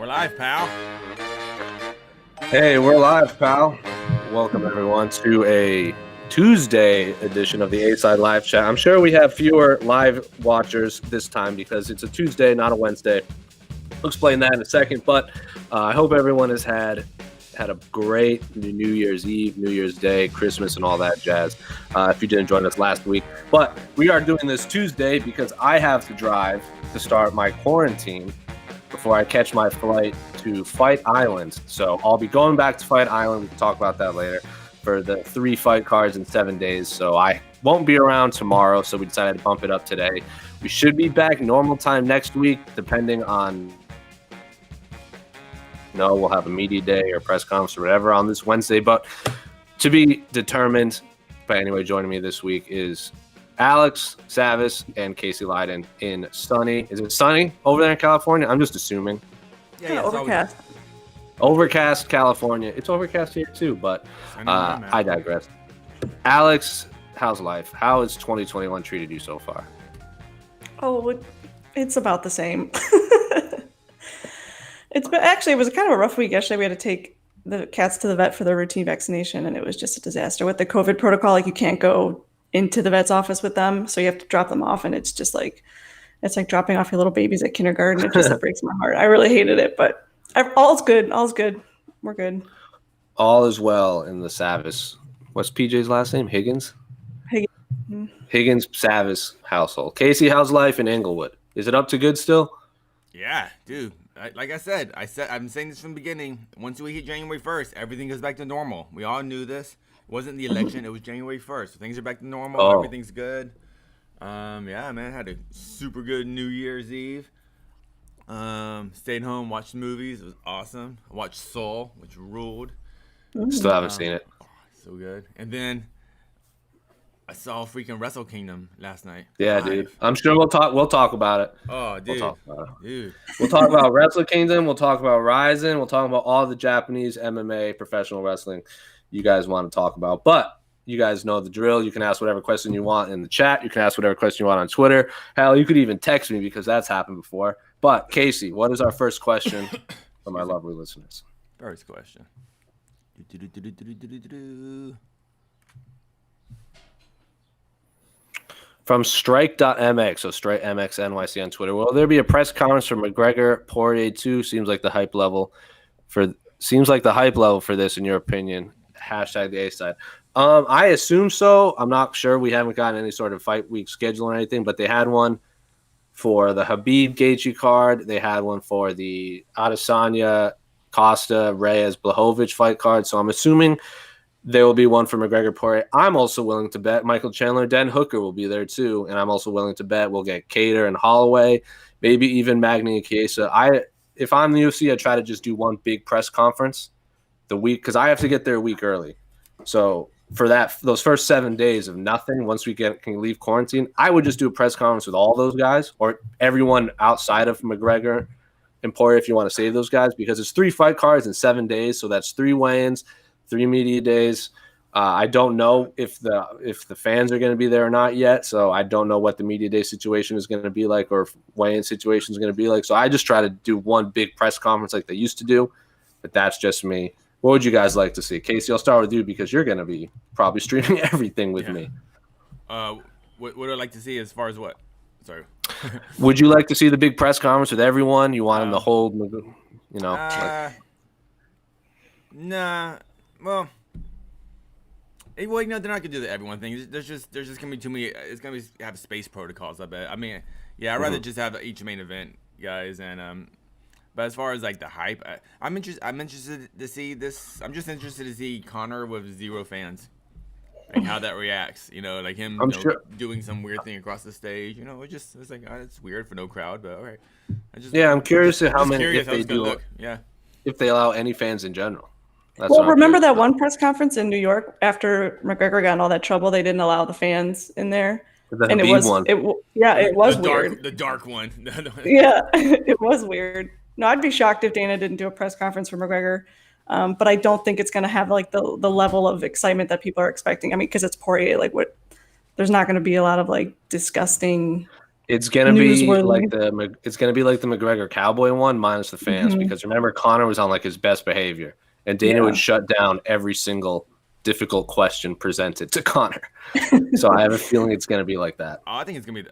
We're live, pal. Hey, we're live, pal. Welcome, everyone, to a Tuesday edition of the A-Side Live Chat. I'm sure we have fewer live watchers this time because it's a Tuesday, not a Wednesday. We'll explain that in a second, but I hope everyone has had a great New Year's Eve, New Year's Day, Christmas, and all that jazz if you didn't join us last week. But we are doing this Tuesday because I have to drive to start my quarantine before I catch my flight to Fight Island. So I'll be going back to Fight Island. We can talk about that later for the 3 fight cards in 7 days. So I won't be around tomorrow, so we decided to bump it up today. We should be back normal time next week, depending on we'll have a media day or press conference or whatever on this Wednesday, but to be determined. But anyway, joining me this week is Alex, Savas, and Casey Leydon in sunny. Is it sunny over there in California? I'm just assuming. Yeah, overcast. Overcast California. It's overcast here too, but I digress. Alex, how's life? How has 2021 treated you so far? Oh, it's about the same. It was kind of a rough week. Yesterday, we had to take the cats to the vet for their routine vaccination, and it was just a disaster with the COVID protocol. Like, you can't go into the vet's office with them, so you have to drop them off, and it's like dropping off your little babies at kindergarten. It just breaks my heart. I really hated it, but all's good. We're good. All is well in the Savas. What's PJ's last name? Higgins? Higgins Savas household. Casey, how's life in Inglewood? Is it up to good still? Yeah, dude. Like I said, I'm saying this from the beginning. Once we hit January 1st, everything goes back to normal. We all knew this. It wasn't the election. It was January 1st. So things are back to normal. Oh. Everything's good. Yeah, man. Had a super good New Year's Eve. Stayed home, watched movies. It was awesome. I watched Soul, which ruled. Still haven't seen it. So good. And then I saw freaking Wrestle Kingdom last night. Yeah, dude. I'm sure we'll talk about it. Oh, dude. We'll talk about it. Dude. We'll talk about Wrestle Kingdom. We'll talk about Rizin. We'll talk about all the Japanese MMA professional wrestling you guys want to talk about. But you guys know the drill. You can ask whatever question you want in the chat. You can ask whatever question you want on Twitter. Hell, you could even text me because that's happened before. But, Casey, what is our first question from our lovely listeners? First question. From Strike.mx, so Strike MX NYC on Twitter. Will there be a press conference for McGregor Poirier 2? Seems like the hype level for this, in your opinion. Hashtag the A side. I assume so. I'm not sure. We haven't gotten any sort of fight week schedule or anything, but they had one for the Habib Gaethje card. They had one for the Adesanya, Costa, Reyes, Błachowicz fight card. So I'm assuming there will be one for McGregor Poirier. I'm also willing to bet Michael Chandler, Dan Hooker will be there too, and I'm also willing to bet we'll get Cater and Holloway, maybe even Magny and Chiesa. If I'm the UFC, I try to just do one big press conference the week because I have to get there a week early. So for those first 7 days of nothing, once we can leave quarantine, I would just do a press conference with all those guys or everyone outside of McGregor and Poirier if you want to save those guys because it's 3 fight cards in 7 days, so that's 3 weigh-ins. 3 media days. I don't know if the fans are going to be there or not yet, so I don't know what the media day situation is going to be like or if weigh-in situation is going to be like. So I just try to do one big press conference like they used to do, but that's just me. What would you guys like to see? Casey, I'll start with you because you're going to be probably streaming everything with me. What would I like to see as far as what? Sorry. Would you like to see the big press conference with everyone? You want them to hold, Nah. Well, they're not gonna do the everyone thing. There's just gonna be too many. It's gonna have space protocols. I bet. I mean, yeah, I'd rather just have each main event guys and But as far as like the hype, I'm interested to see this. I'm just interested to see Conor with 0 fans, like how that reacts. Like him doing some weird thing across the stage. It's like it's weird for no crowd, but all right. I'm curious to how many if they do. Look. Yeah. If they allow any fans in general. Remember that one press conference in New York after McGregor got in all that trouble? They didn't allow the fans in there. And it was weird. The dark one. Yeah, it was weird. No, I'd be shocked if Dana didn't do a press conference for McGregor. But I don't think it's going to have like the level of excitement that people are expecting. I mean, because it's Poirier, there's not going to be a lot of like disgusting It's gonna be Newsworthy. like the McGregor Cowboy one minus the fans because remember Conor was on like his best behavior and Dana would shut down every single difficult question presented to Conor. So I have a feeling it's gonna be like that. I think it's gonna be.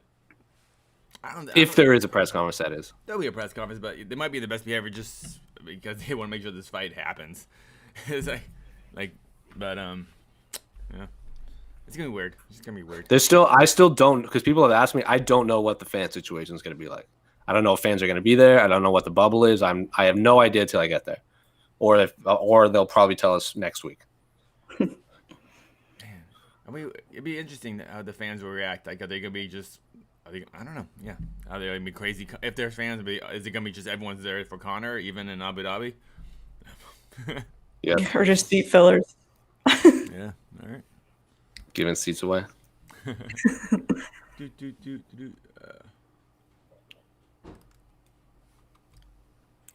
If there is a press conference, that is. There'll be a press conference, but they might be the best behavior just because they want to make sure this fight happens. It's but yeah. It's gonna be weird. It's gonna be weird. I still don't, because people have asked me. I don't know what the fan situation is gonna be like. I don't know if fans are gonna be there. I don't know what the bubble is. I have no idea till I get there, or they'll probably tell us next week. Man, it'd be interesting how the fans will react. Like, are they gonna be just? I don't know. Yeah, are they gonna be crazy? If there's fans, is it gonna be just everyone's there for Conor, even in Abu Dhabi? Yeah, or just seat fillers. Yeah. All right. Giving seats away.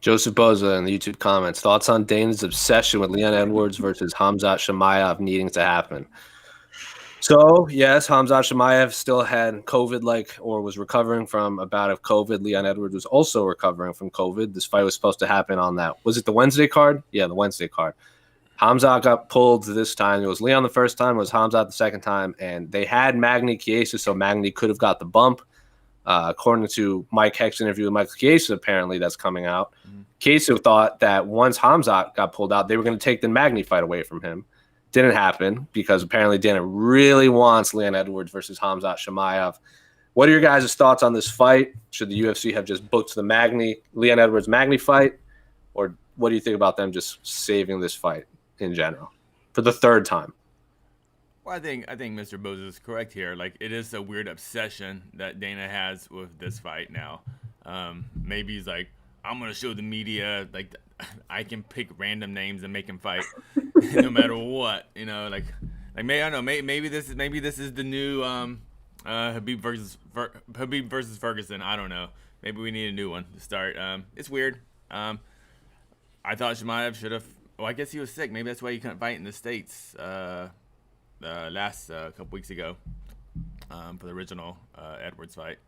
Joseph Boza in the YouTube comments. Thoughts on Dana's obsession with Leon Edwards versus Khamzat Chimaev needing to happen? So, yes, Khamzat Chimaev still had COVID, or was recovering from a bout of COVID. Leon Edwards was also recovering from COVID. This fight was supposed to happen on was it the Wednesday card? Yeah, the Wednesday card. Khamzat got pulled this time. It was Leon the first time. It was Khamzat the second time. And they had Magny Chiesa, so Magny could have got the bump. According to Mike Heck's interview with Michael Chiesa, apparently that's coming out. Chiesa thought that once Khamzat got pulled out, they were going to take the Magny fight away from him. Didn't happen because apparently Dana really wants Leon Edwards versus Khamzat Chimaev. What are your guys' thoughts on this fight? Should the UFC have just booked the Leon Edwards Magny fight? Or what do you think about them just saving this fight in general for the third time? Well, I think Mr. Boza is correct here. It is a weird obsession that Dana has with this fight now. Maybe he's like, I'm gonna show the media I can pick random names and make him fight no matter what. Maybe I don't know. Maybe this is the new Habib versus Ferguson. I don't know. Maybe we need a new one to start. It's weird. I thought Chimaev should have. Well, I guess he was sick. Maybe that's why he couldn't fight in the States last couple weeks ago for the original Edwards fight.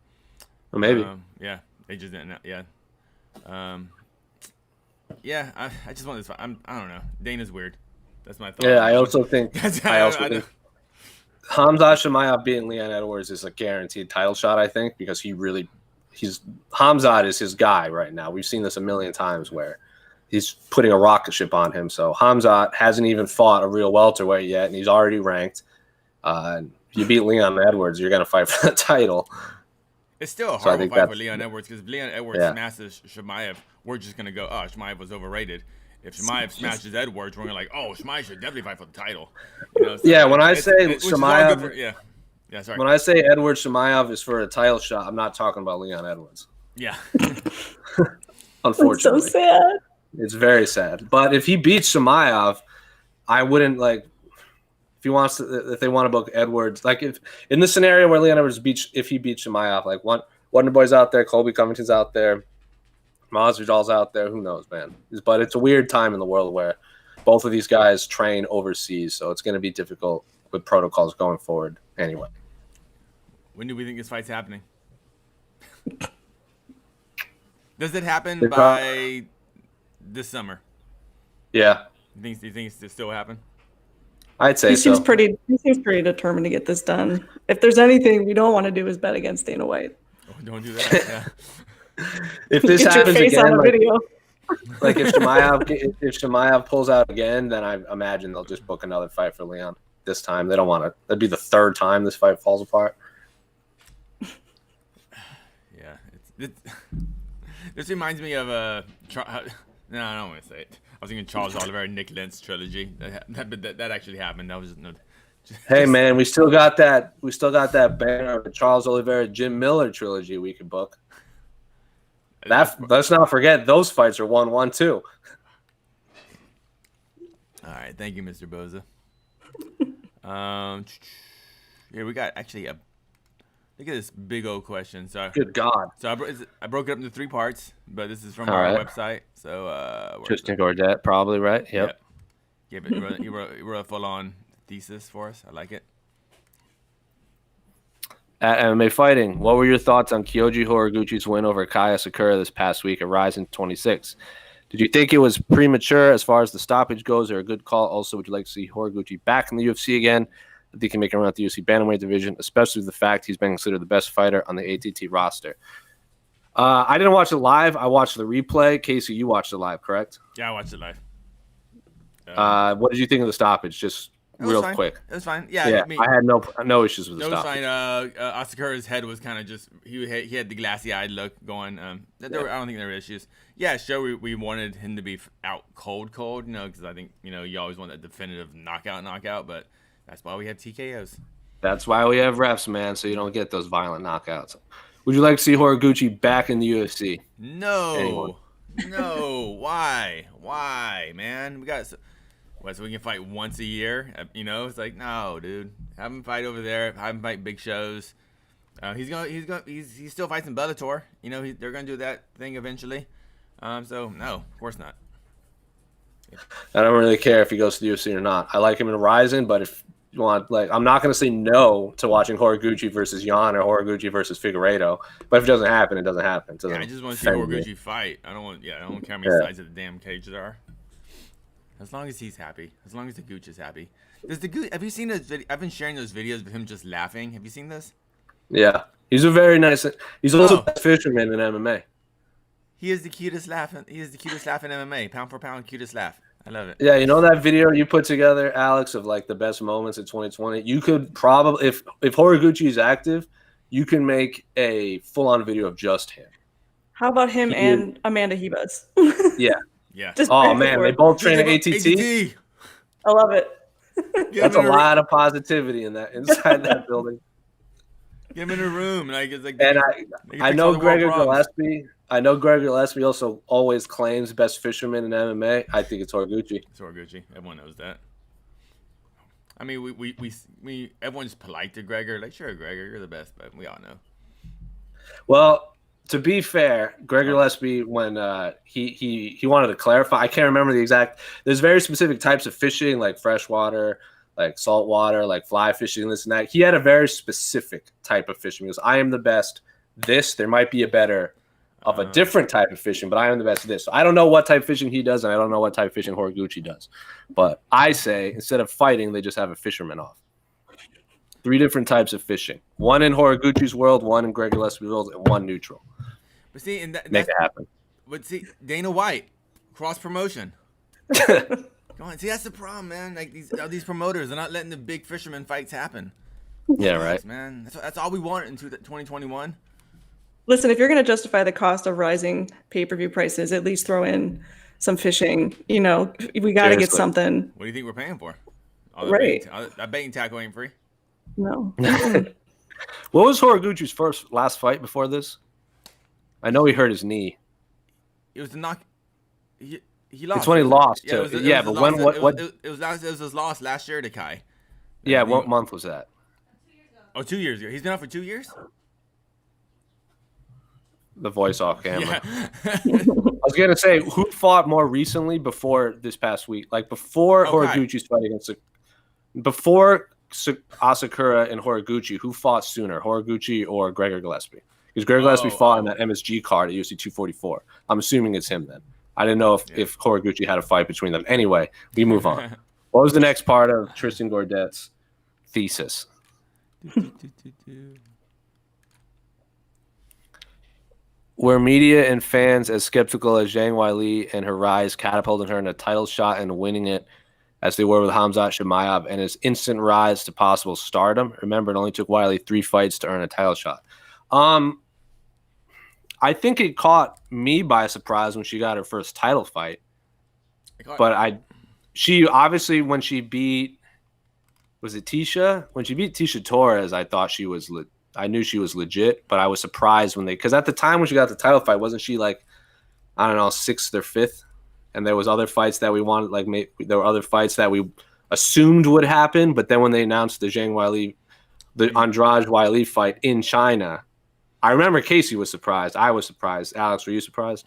Well, maybe. Yeah, they just didn't. Yeah. I just want this fight. I don't know. Dana's weird. That's my thought. Yeah, I also think. Khamzat Chimaev beating Leon Edwards is a guaranteed title shot. I think because Khamzat is his guy right now. We've seen this a million times where he's putting a rocket ship on him. So Khamzat hasn't even fought a real welterweight yet, and he's already ranked. If you beat Leon Edwards, you're going to fight for the title. It's still a horrible fight for Leon Edwards because if Leon Edwards smashes Chimaev, we're just going to go, oh, Chimaev was overrated. If Chimaev smashes Edwards, we're going to oh, Chimaev should definitely fight for the title. When I say Chimaev, sorry. When I say Edwards Chimaev is for a title shot, I'm not talking about Leon Edwards. Yeah. Unfortunately. That's so sad. It's very sad. But if he beats Chimaev, I wouldn't if they want to book Edwards, if in the scenario where Leon Edwards if he beats Chimaev, Wonder Boy's out there, Colby Covington's out there, Masvidal's out there, who knows, man. But it's a weird time in the world where both of these guys train overseas, so it's going to be difficult with protocols going forward anyway. When do we think this fight's happening? Does it happen by this summer? Yeah. Do you think it's still happen? I'd say he seems pretty determined to get this done. If there's anything we don't want to do is bet against Dana White. Oh, don't do that. Yeah. If this happens again, video. if Chimaev pulls out again, then I imagine they'll just book another fight for Leon this time. They don't want to. That'd be the third time this fight falls apart. Yeah, this reminds me of no, I don't want to say it. I was thinking Charles Oliveira, Nick Lentz trilogy. That actually happened. That was no. Hey man, we still got that banner of the Charles Oliveira, Jim Miller trilogy we could book. Let's not forget those fights are 1-1 too. All right, thank you, Mr. Boza. Here we got actually look at this big old question. So good God. So I broke it up into 3 parts, but this is from our website. So Tristan Gordet, probably right. Yep. Give it. You wrote a full-on thesis for us. I like it. At MMA Fighting, what were your thoughts on Kyoji Horiguchi's win over Kaya Sakura this past week at Rizin 26? Did you think it was premature as far as the stoppage goes, or a good call? Also, would you like to see Horiguchi back in the UFC again? I think he can make a run at the UFC bantamweight division, especially with the fact he's been considered the best fighter on the ATT roster. I didn't watch it live. I watched the replay. Casey, you watched it live, correct? Yeah, I watched it live. What did you think of the stoppage? Just real quick. It was fine. Yeah, I had no issues with the stoppage. It was fine. Asakura's head was kind of just he had the glassy-eyed look going. I don't think there were issues. Yeah, sure. We wanted him to be out cold, because I think you always want that definitive knockout, but that's why we have TKOs. That's why we have refs, man, so you don't get those violent knockouts. Would you like to see Horiguchi back in the UFC? No. Anyone? No. Why, man? We got. What, so we can fight once a year? It's like, no, dude. Have him fight over there. Have him fight big shows. He still fights in Bellator. They're gonna do that thing eventually. So no, of course not. I don't really care if he goes to the UFC or not. I like him in Rizin, but if you want, I'm not gonna say no to watching Horiguchi versus Yan or Horiguchi versus Figueiredo. But if it doesn't happen, it doesn't happen. I just want to see Horiguchi fight. I don't care how many sides of the damn cage there are. As long as he's happy. As long as the Gooch is happy. Have you seen those videos? I've been sharing those videos of him just laughing. Have you seen this? Yeah. He's a very nice. He's also a fisherman in MMA. He is the cutest laugh. He is the cutest laugh in MMA. Pound for pound, cutest laugh. I love it. Yeah, that video you put together, Alex, of the best moments of 2020. You could probably, if Horiguchi is active, you can make a full-on video of just him. How about him and Amanda Hebas? Yeah. Yeah. Man, they both train at ATT. I love it. That's a lot of positivity inside that building. Get him in a room, and I know Gregor Gillespie. I know Gregor Gillespie also always claims best fisherman in MMA. I think it's Horiguchi. It's Horiguchi. Everyone knows that. I mean, we everyone's polite to Gregor. Like, sure, Gregor, you're the best, but we all know. Well, to be fair, Gregor Gillespie, when he wanted to clarify, I can't remember the exact. There's very specific types of fishing, like freshwater, like saltwater, like fly fishing, this and that. He had a very specific type of fishing. He goes, I am the best. There might be a better of a different type of fishing, but I am the best at this. So I don't know what type of fishing he does, and I don't know what type of fishing Horiguchi does. But I say, instead of fighting, they just have a fisherman off. 3 different types of fishing. One in Horiguchi's world, one in Gregor Gillespie's world, and one neutral. But see, make it happen. But see, Dana White, cross promotion. Come on, see, that's the problem, man. Like these promoters are not letting the big fisherman fights happen. Yeah, right, man. That's all we want in 2021. Listen, if you're going to justify the cost of rising pay-per-view prices, at least throw in some fishing. We got to get something. What do you think we're paying for? Right. That baiting tackle ain't free. No. What was Horiguchi's last fight before this? I know he hurt his knee. It was the knock. He lost. It's when he lost. Yeah, too. It was his loss last year to Kai. Yeah, what month was that? 2 years ago. He's been out for 2 years. The voice off camera. Yeah. I was gonna say, who fought more recently before this past week? Like before Horiguchi's fight before Asakura and Horiguchi, who fought sooner, Horiguchi or Gregor Gillespie? Because Gregor Gillespie fought on that MSG card at UFC 244. I'm assuming it's him then. I didn't know if Horiguchi had a fight between them. Anyway, we move on. What was the next part of Tristan Gordet's thesis? Were media and fans as skeptical as Zhang Weili and her rise catapulted her in a title shot and winning it as they were with Khamzat Chimaev and his instant rise to possible stardom? Remember, it only took Weili 3 fights to earn a title shot. I think it caught me by surprise when she got her first title fight. She obviously, when she beat, was it Tisha? When she beat Tisha Torres, I thought I knew she was legit, but I was surprised because at the time when she got the title fight, wasn't she like, I don't know, 6th or 5th? And there was other fights that we wanted, there were other fights that we assumed would happen, but then when they announced the Andrade Weili fight in China, I remember Casey was surprised. I was surprised. Alex, were you surprised?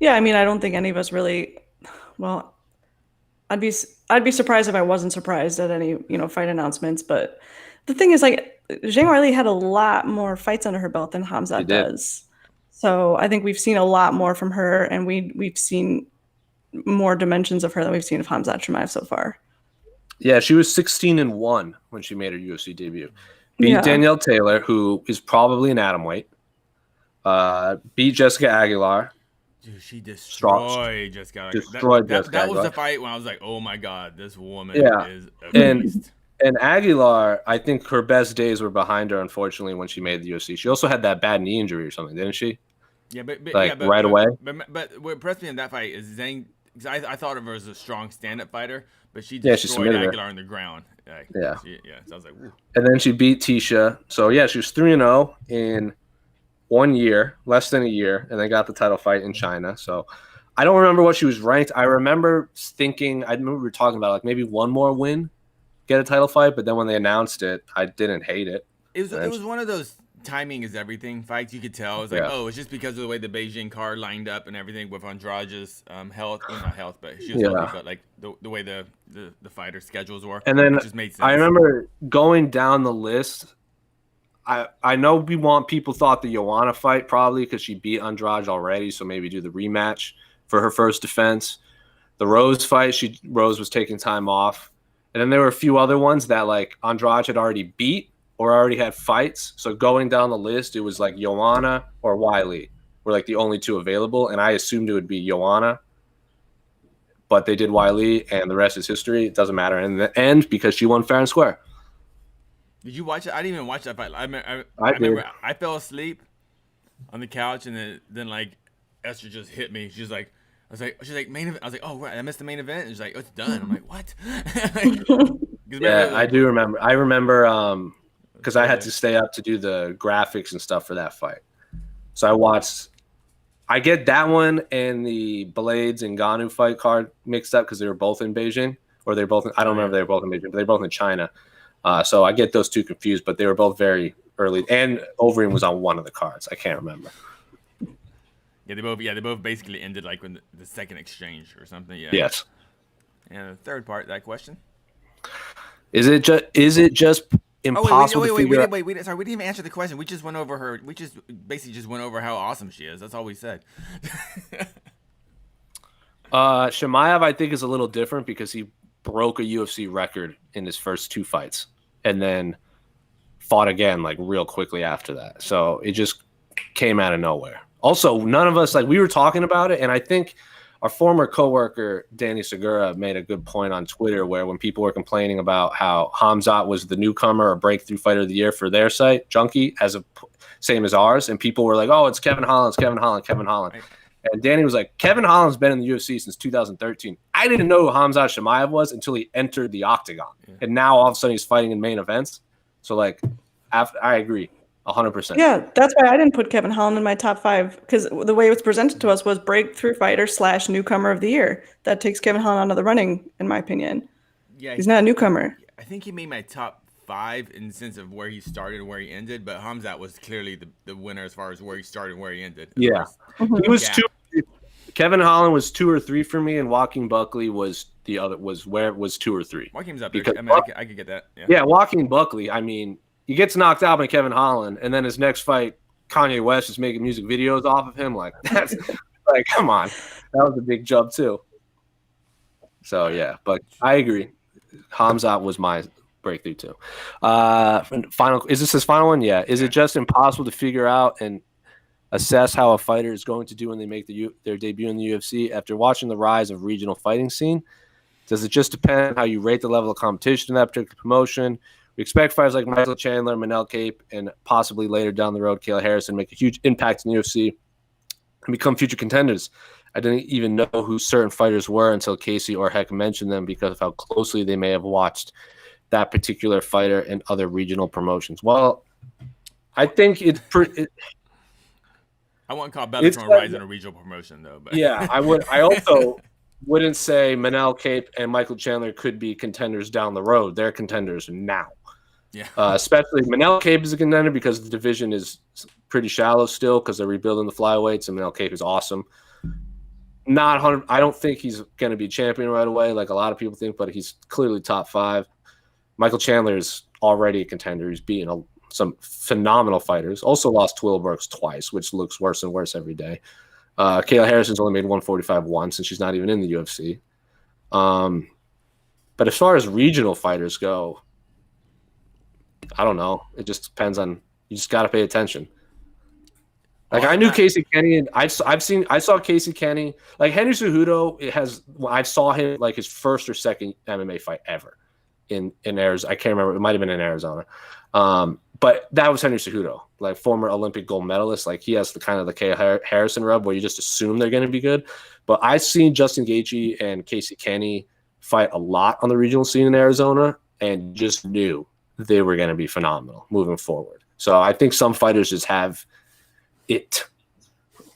Yeah, I mean, I don't think any of us really. Well, I'd be surprised if I wasn't surprised at any fight announcements. But the thing is, Zhang Weili had a lot more fights under her belt than Hamzat does. So I think we've seen a lot more from her, and we've seen more dimensions of her than we've seen of Hamzat Chimaev so far. Yeah, she was 16-1 when she made her UFC debut. Beat Danielle Taylor, who is probably an atomweight. Beat Jessica Aguilar. Dude, she destroyed Jessica Aguilar. That was the fight when I was like, oh my God, this woman is a beast. And Aguilar, I think her best days were behind her, unfortunately, when she made the UFC. She also had that bad knee injury or something, didn't she? Yeah, but right away. But what impressed me in that fight is Zhang. Because I thought of her as a strong stand-up fighter, but she destroyed Aguilar on the ground. So I was like, woo. And then she beat Tisha. So yeah, she was 3-0 in 1 year, less than a year, and then got the title fight in China. So I don't remember what she was ranked. I remember thinking, I remember we were talking about like maybe one more win, get a title fight, but then when they announced it, I didn't hate it. It was one of those timing is everything fights. You could tell. It was like, it's just because of the way the Beijing card lined up and everything with Andrade's health. Well, not health, but she was healthy, but like the way the fighter schedules were. And then it just made sense. I remember going down the list. I know people thought the Joanna fight probably because she beat Andrade already, so maybe do the rematch for her first defense. The Rose fight, Rose was taking time off. And then there were a few other ones that like Andrade had already beat or already had fights. So going down the list, it was like Joanna or Weili were like the only two available. And I assumed it would be Joanna. But they did Weili, and the rest is history. It doesn't matter in the end because she won fair and square. Did you watch it? I didn't even watch that fight. I remember I fell asleep on the couch, and then like Esther just hit me. She's like, main event. I was like, oh right, I missed the main event. And she's like, oh, it's done. I'm like, what? Yeah, I do remember. I remember because I had to stay up to do the graphics and stuff for that fight. So I watched. I get that one and the Blades and Ngannou fight card mixed up because they were both in Beijing, or they're both. I don't remember if they were both in Beijing, but they're both in China. So I get those two confused, but they were both very early. And Overeem was on one of the cards. I can't remember. Yeah, they both basically ended like when the second exchange or something. Yeah. Yes. And the third part of that question. Is it just impossible to figure out? Wait. Sorry, we didn't even answer the question. We just went over her. We just basically went over how awesome she is. That's all we said. Chimaev, I think, is a little different because he broke a UFC record in his first two fights and then fought again like real quickly after that. So it just came out of nowhere. Also, none of us, like, we were talking about it, and I think our former coworker Danny Segura made a good point on Twitter where when people were complaining about how Hamzat was the newcomer or breakthrough fighter of the year for their site, Junkie, same as ours, and people were like, oh, it's Kevin Holland. Right. And Danny was like, Kevin Holland's been in the UFC since 2013. I didn't know who Hamzat Chimaev was until he entered the octagon. Yeah. And now all of a sudden he's fighting in main events. So, like, I agree 100%. Yeah, that's why I didn't put Kevin Holland in my top 5 because the way it was presented to us was breakthrough fighter / newcomer of the year. That takes Kevin Holland out of the running, in my opinion. Yeah, he's not a newcomer. I think he made my top 5 in the sense of where he started and where he ended, but Hamzat was clearly the winner as far as where he started and where he ended. Yeah. He was 2. Kevin Holland was 2 or 3 for me, and Joaquin Buckley was 2 or 3. Joaquin's up there. I mean, I could get that. Yeah, Joaquin Buckley, I mean, he gets knocked out by Kevin Holland, and then his next fight, Kanye West is making music videos off of him. Like, that's like, come on. That was a big jump, too. So, yeah, but I agree. Hamzat was my breakthrough, too. Is this his final one? Yeah. Is it just impossible to figure out and assess how a fighter is going to do when they make their debut in the UFC after watching the rise of regional fighting scene? Does it just depend on how you rate the level of competition in that particular promotion? We expect fighters like Michael Chandler, Manel Cape, and possibly later down the road, Kayla Harrison make a huge impact in the UFC and become future contenders. I didn't even know who certain fighters were until Casey or Heck mentioned them because of how closely they may have watched that particular fighter and other regional promotions. Well, I think I wouldn't call Bellator Rise in a regional promotion, though. But. Yeah, I would. I also wouldn't say Manel Cape and Michael Chandler could be contenders down the road. They're contenders now. Yeah. Especially Manel Cape is a contender because the division is pretty shallow still because they're rebuilding the flyweights, and Manel Cape is awesome. Not 100. I don't think he's going to be champion right away, like a lot of people think, but he's clearly top 5. Michael Chandler is already a contender. He's beaten some phenomenal fighters. Also lost to Will Brooks twice, which looks worse and worse every day. Kayla Harrison's only made 145 once, and she's not even in the UFC. But as far as regional fighters go, I don't know. It just depends on. You just got to pay attention. Like I knew Casey Kenny, and I saw Casey Kenny. Like Henry Cejudo, I saw him like his first or second MMA fight ever in Arizona. I can't remember. It might have been in Arizona. But that was Henry Cejudo, like former Olympic gold medalist. Like he has the kind of the Kay Harrison rub where you just assume they're going to be good. But I've seen Justin Gaethje and Casey Kenny fight a lot on the regional scene in Arizona, and just knew they were going to be phenomenal moving forward. So I think some fighters just have it,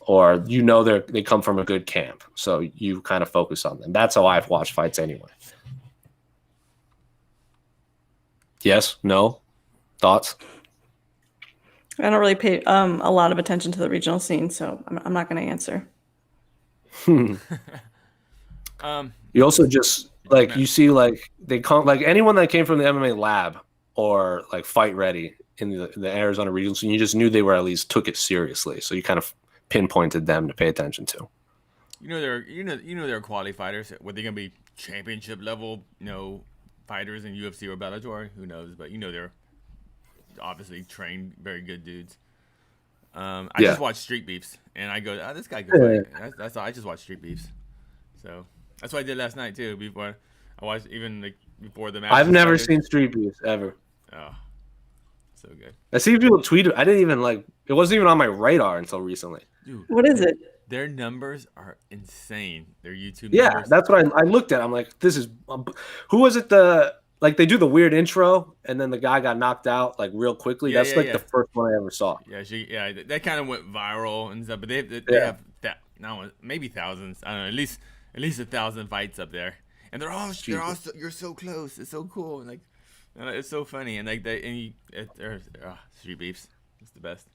or they come from a good camp, so you kind of focus on them. That's how I've watched fights anyway. Yes, no, thoughts? I don't really pay a lot of attention to the regional scene, so I'm not going to answer. You also just like you see like they come like anyone that came from the MMA lab or like Fight Ready in the Arizona regional scene, you just knew they were at least took it seriously. So you kind of pinpointed them to pay attention to. They're quality fighters. Were they gonna be championship level, fighters in UFC or Bellator? Who knows? But they're obviously trained, very good dudes. I just watch Street Beefs, and I go, "Oh, this guy good fight." That's all. I just watch Street Beefs, so that's what I did last night too. Before I watched, even like before the match. I've never seen Street Beefs ever. Oh, so good. I see people tweet it. I didn't even it wasn't even on my radar until recently. Dude, what is it? Their numbers are insane. Their YouTube numbers. Yeah, that's what I looked at. I'm like, this is who was it? They do the weird intro, and then the guy got knocked out like real quickly. That's the first one I ever saw. Yeah, that kind of went viral and stuff. But they have maybe thousands. I don't know, at least 1,000 fights up there, and they're all you're so close. It's so cool, and it's so funny, and Street Beefs. It's the best.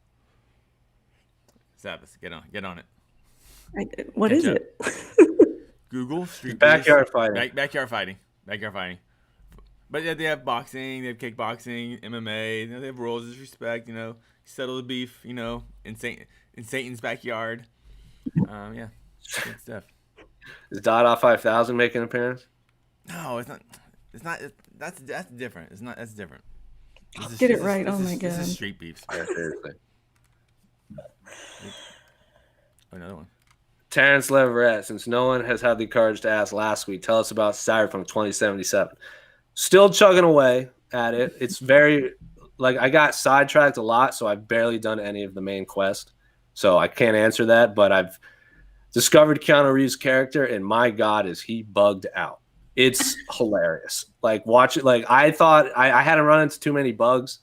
Savas, get on it. What is it? Google Street Backyard fighting. Backyard fighting. But yeah, they have boxing, they have kickboxing, MMA. They have rules of respect. Settle the beef. In Satan's backyard. Yeah, good stuff. Is Dada 5000 making an appearance? No, it's not. It's not. That's different. It's not. That's different. Get it right. Oh my god. This is Street Beefs. Yeah, seriously. Another one. Terrence Leverett, since no one has had the courage to ask last week, tell us about Cyberpunk 2077. Still chugging away at it. It's very I got sidetracked a lot, so I've barely done any of the main quest. So I can't answer that, but I've discovered Keanu Reeves' character, and my God, is he bugged out. It's hilarious. Watch it. I thought I hadn't run into too many bugs.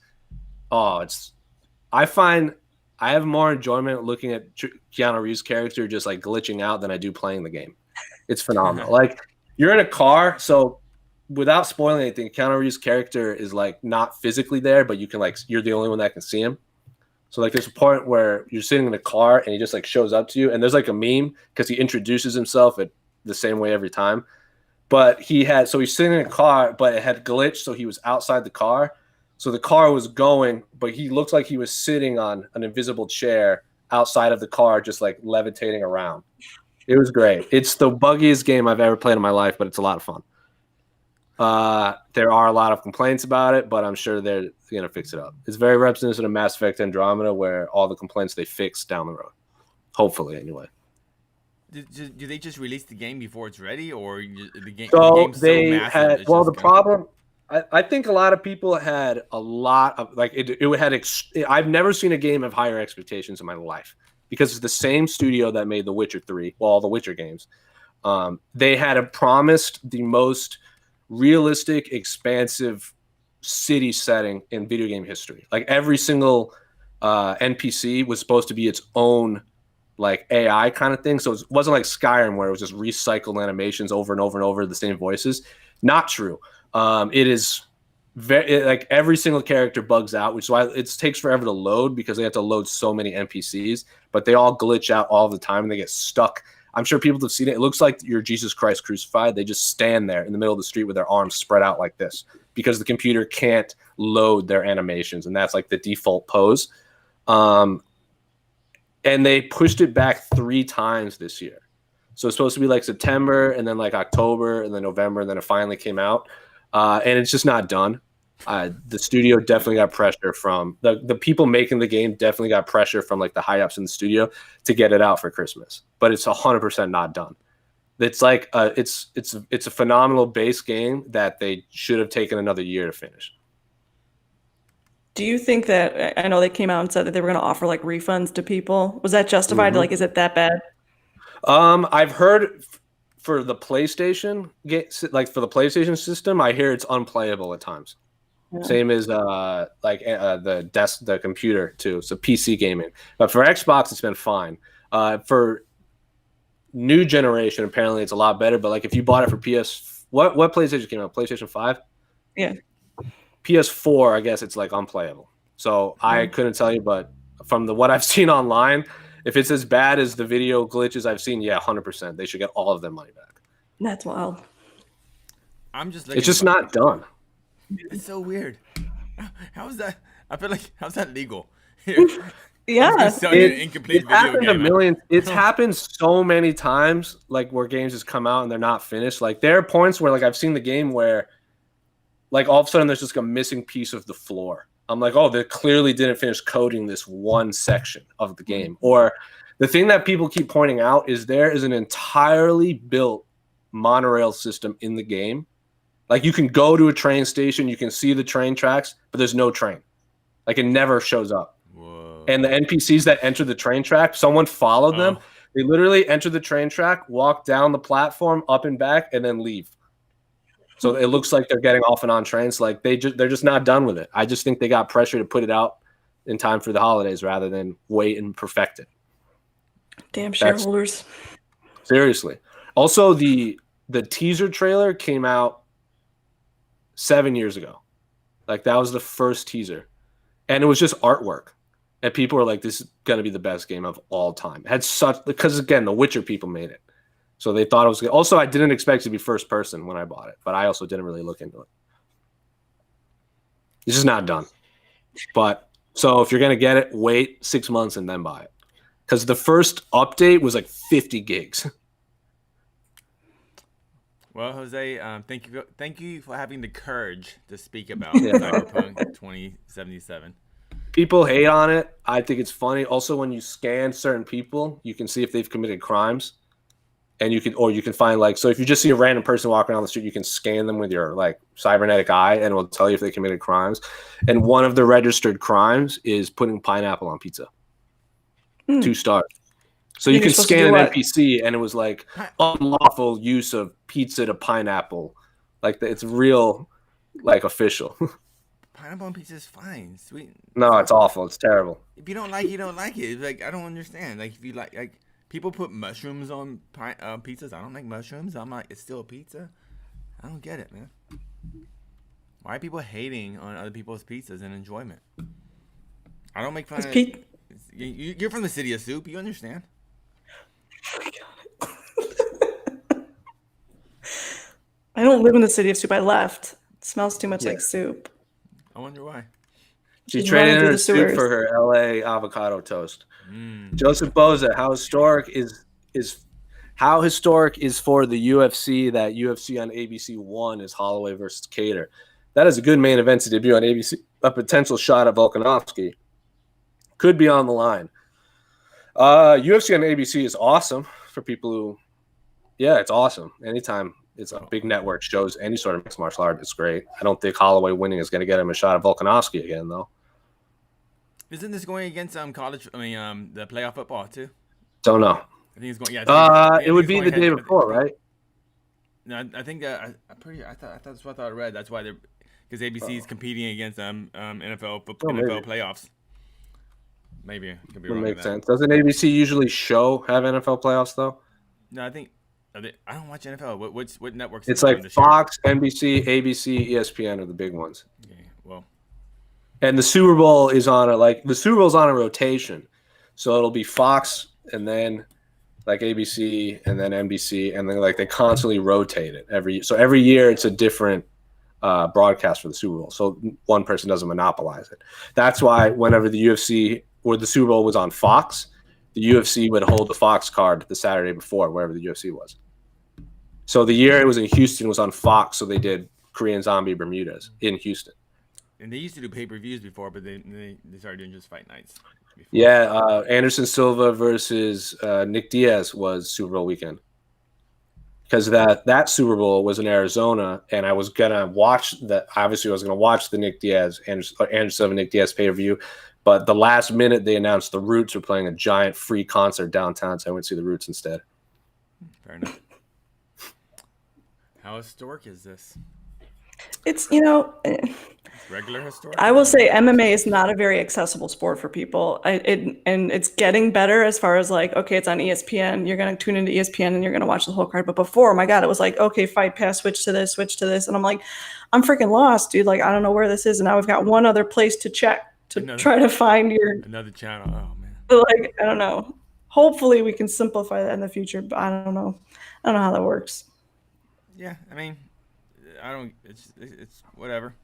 I find I have more enjoyment looking at Keanu Reeves' character just glitching out than I do playing the game. It's phenomenal. You're in a car, so without spoiling anything, Keanu Reeves' character is not physically there, but you can you're the only one that can see him. So there's a point where you're sitting in a car and he just shows up to you, and there's a meme because he introduces himself the same way every time. But he's sitting in a car, but it had glitched, so he was outside the car. So the car was going, but he looked like he was sitting on an invisible chair outside of the car, just levitating around. It was great. It's the buggiest game I've ever played in my life, but it's a lot of fun. There are a lot of complaints about it, but I'm sure they're going to fix it up. It's very reminiscent of Mass Effect Andromeda, where all the complaints they fix down the road. Hopefully, anyway. Do they just release the game before it's ready, or the game? So the game's they so massive, had. Well, the problem. I think a lot of people had a lot of I've never seen a game of higher expectations in my life because it's the same studio that made The Witcher 3, all the Witcher games. They had promised the most realistic, expansive city setting in video game history. Every single NPC was supposed to be its own AI kind of thing. So it wasn't like Skyrim where it was just recycled animations over and over and over, the same voices. Not true. It is very every single character bugs out, which is why it takes forever to load because they have to load so many NPCs, but they all glitch out all the time and they get stuck. I'm sure people have seen it. It looks like you're Jesus Christ crucified. They just stand there in the middle of the street with their arms spread out like this because the computer can't load their animations, and that's like the default pose. And they pushed it back 3 times this year. So it's supposed to be like September, and then like October, and then November, and then it finally came out. And it's just not done. The studio definitely got pressure from the people making the game, definitely got pressure from like the high ups in the studio to get it out for Christmas, but it's 100% not done. It's like it's a phenomenal base game that they should have taken another year to finish. Do you think that, I know they came out and said that they were going to offer like refunds to people. Was that justified? Like, is it that bad? I've heard for the PlayStation, like for the PlayStation system, I hear it's unplayable at times. Yeah. Same as the computer too. So PC gaming, but for Xbox, it's been fine. For new generation, apparently it's a lot better. But like if you bought it for what PlayStation came out? PlayStation 5? Yeah. PS4, I guess it's like unplayable. So I couldn't tell you, but from what I've seen online, if it's as bad as the video glitches I've seen, yeah, 100%. They should get all of their money back. That's wild. It's just not done. It's so weird. How is that? I feel like, how's that legal? Yeah, it's happened a million. It's happened so many times, like where games just come out and they're not finished. Like there are points where like I've seen the game where like all of a sudden there's just a missing piece of the floor. I'm like, oh, they clearly didn't finish coding this one section of the game. Or the thing that people keep pointing out is there is an entirely built monorail system in the game. Like you can go to a train station, you can see the train tracks, but there's no train. Like it never shows up. Whoa. And the NPCs that enter the train track, someone followed them. They literally enter the train track, walk down the platform, up and back, and then leave. So it looks like they're getting off and on trains. Like they're just not done with it. I just think they got pressure to put it out in time for the holidays rather than wait and perfect it. Damn shareholders. Seriously. Also, the teaser trailer came out 7 years ago. Like that was the first teaser. And it was just artwork. And people were like, this is going to be the best game of all time. It had because again, the Witcher people made it. So they thought it was good. Also, I didn't expect it to be first person when I bought it, but I also didn't really look into it. It's just not done. But so if you're going to get it, wait 6 months and then buy it. Because the first update was like 50 gigs. Well, Jose, thank you for having the courage to speak about Cyberpunk 2077. People hate on it. I think it's funny. Also, when you scan certain people, you can see if they've committed crimes. And you can find like, so if you just see a random person walking down the street, you can scan them with your like cybernetic eye and it will tell you if they committed crimes. And one of the registered crimes is putting pineapple on pizza. 2 stars. So you can scan an NPC and it was like unlawful use of pizza to pineapple. Like it's real, like official. Pineapple on pizza is fine. Sweet. No, it's awful. It's terrible. If you don't like it, you don't like it. It's like, I don't understand. Like if you like people put mushrooms on pizzas. I don't like mushrooms. I'm like, it's still a pizza. I don't get it, man. Why are people hating on other people's pizzas and enjoyment? I don't make fun of it. You're from the city of soup. You understand? I don't live in the city of soup. I left. It smells too much like soup. I wonder why. She traded in her soup for her LA avocado toast. Joseph Boza, how historic is for the UFC that UFC on ABC 1 is Holloway versus Cater? That is a good main event to debut on ABC. A potential shot at Volkanovski could be on the line. UFC on ABC is awesome for people who, it's awesome. Anytime it's a big network shows any sort of mixed martial art, it's great. I don't think Holloway winning is going to get him a shot at Volkanovski again, though. Isn't this going against the playoff football too? Don't know. I think it's going. Yeah, it would be the day before, right? No, I think I thought that's what I thought I read. That's why because ABC is competing against NFL playoffs. Maybe it could be wrong. Makes sense. Doesn't ABC usually have NFL playoffs though? No, I think I don't watch NFL. What networks? It's like Fox, NBC, ABC, ESPN are the big ones. Okay, well. And the Super Bowl is on a rotation. So it'll be Fox and then like ABC and then NBC and then like they constantly rotate it every year it's a different broadcast for the Super Bowl, so one person doesn't monopolize it. That's why whenever the UFC or the Super Bowl was on Fox, the UFC would hold the Fox card the Saturday before, wherever the UFC was. So the year it was in Houston was on Fox, so they did Korean Zombie Bermudez in Houston. And they used to do pay-per-views before, but they started doing just fight nights. Before. Yeah, Anderson Silva versus Nick Diaz was Super Bowl weekend. Because that Super Bowl was in Arizona, and I was gonna watch that. Obviously, I was gonna watch the Nick Diaz Anderson Silva Nick Diaz pay-per-view, but the last minute they announced the Roots were playing a giant free concert downtown, so I went to see the Roots instead. Fair enough. How historic is this? It's regular historic. I will say MMA is not a very accessible sport for people. And it's getting better as far as like, okay, it's on ESPN. You're going to tune into ESPN and you're going to watch the whole card. But before, my God, it was like, okay, Fight Pass, switch to this. And I'm like, I'm freaking lost, dude. Like, I don't know where this is. And now we've got one other place to check to try to find another channel. Oh, man. Like, I don't know. Hopefully we can simplify that in the future, but I don't know. I don't know how that works. Yeah, I mean, it's whatever.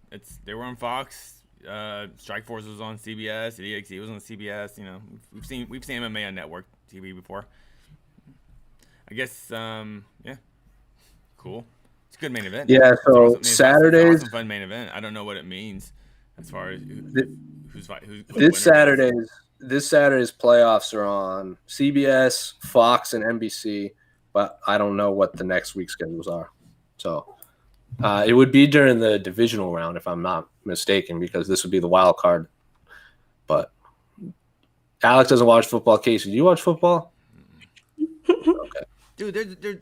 They were on Fox. Strikeforce was on CBS. EXE was on CBS. You know, we've seen MMA on network TV before. I guess yeah, cool. It's a good main event. Yeah, so Saturdays. It's a fun main event. I don't know what it means as far as who's this Saturday's playoffs are on CBS, Fox, and NBC, but I don't know what the next week's schedules are. So it would be during the divisional round, if I'm not mistaken, because this would be the wild card. But Alex doesn't watch football. Casey, do you watch football? Okay. Dude,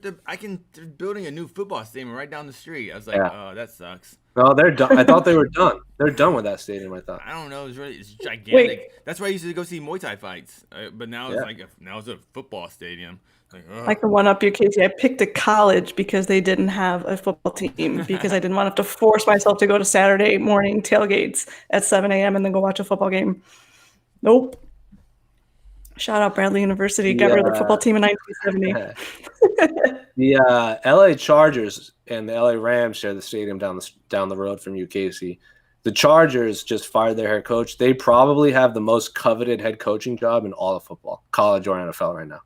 they're building a new football stadium right down the street. I was like, oh, that sucks. No, they're done. I thought they were done. They're done with that stadium, I thought. I don't know. It's gigantic. Wait. That's where I used to go see Muay Thai fights. But now it's a football stadium. Like, I can one up you, Casey. I picked a college because they didn't have a football team because I didn't want to have to force myself to go to Saturday morning tailgates at 7 a.m. and then go watch a football game. Nope. Shout out Bradley University. Got rid of the football team in 1970. The LA Chargers and the LA Rams share the stadium down the road from you, Casey. The Chargers just fired their head coach. They probably have the most coveted head coaching job in all of football, college or NFL right now.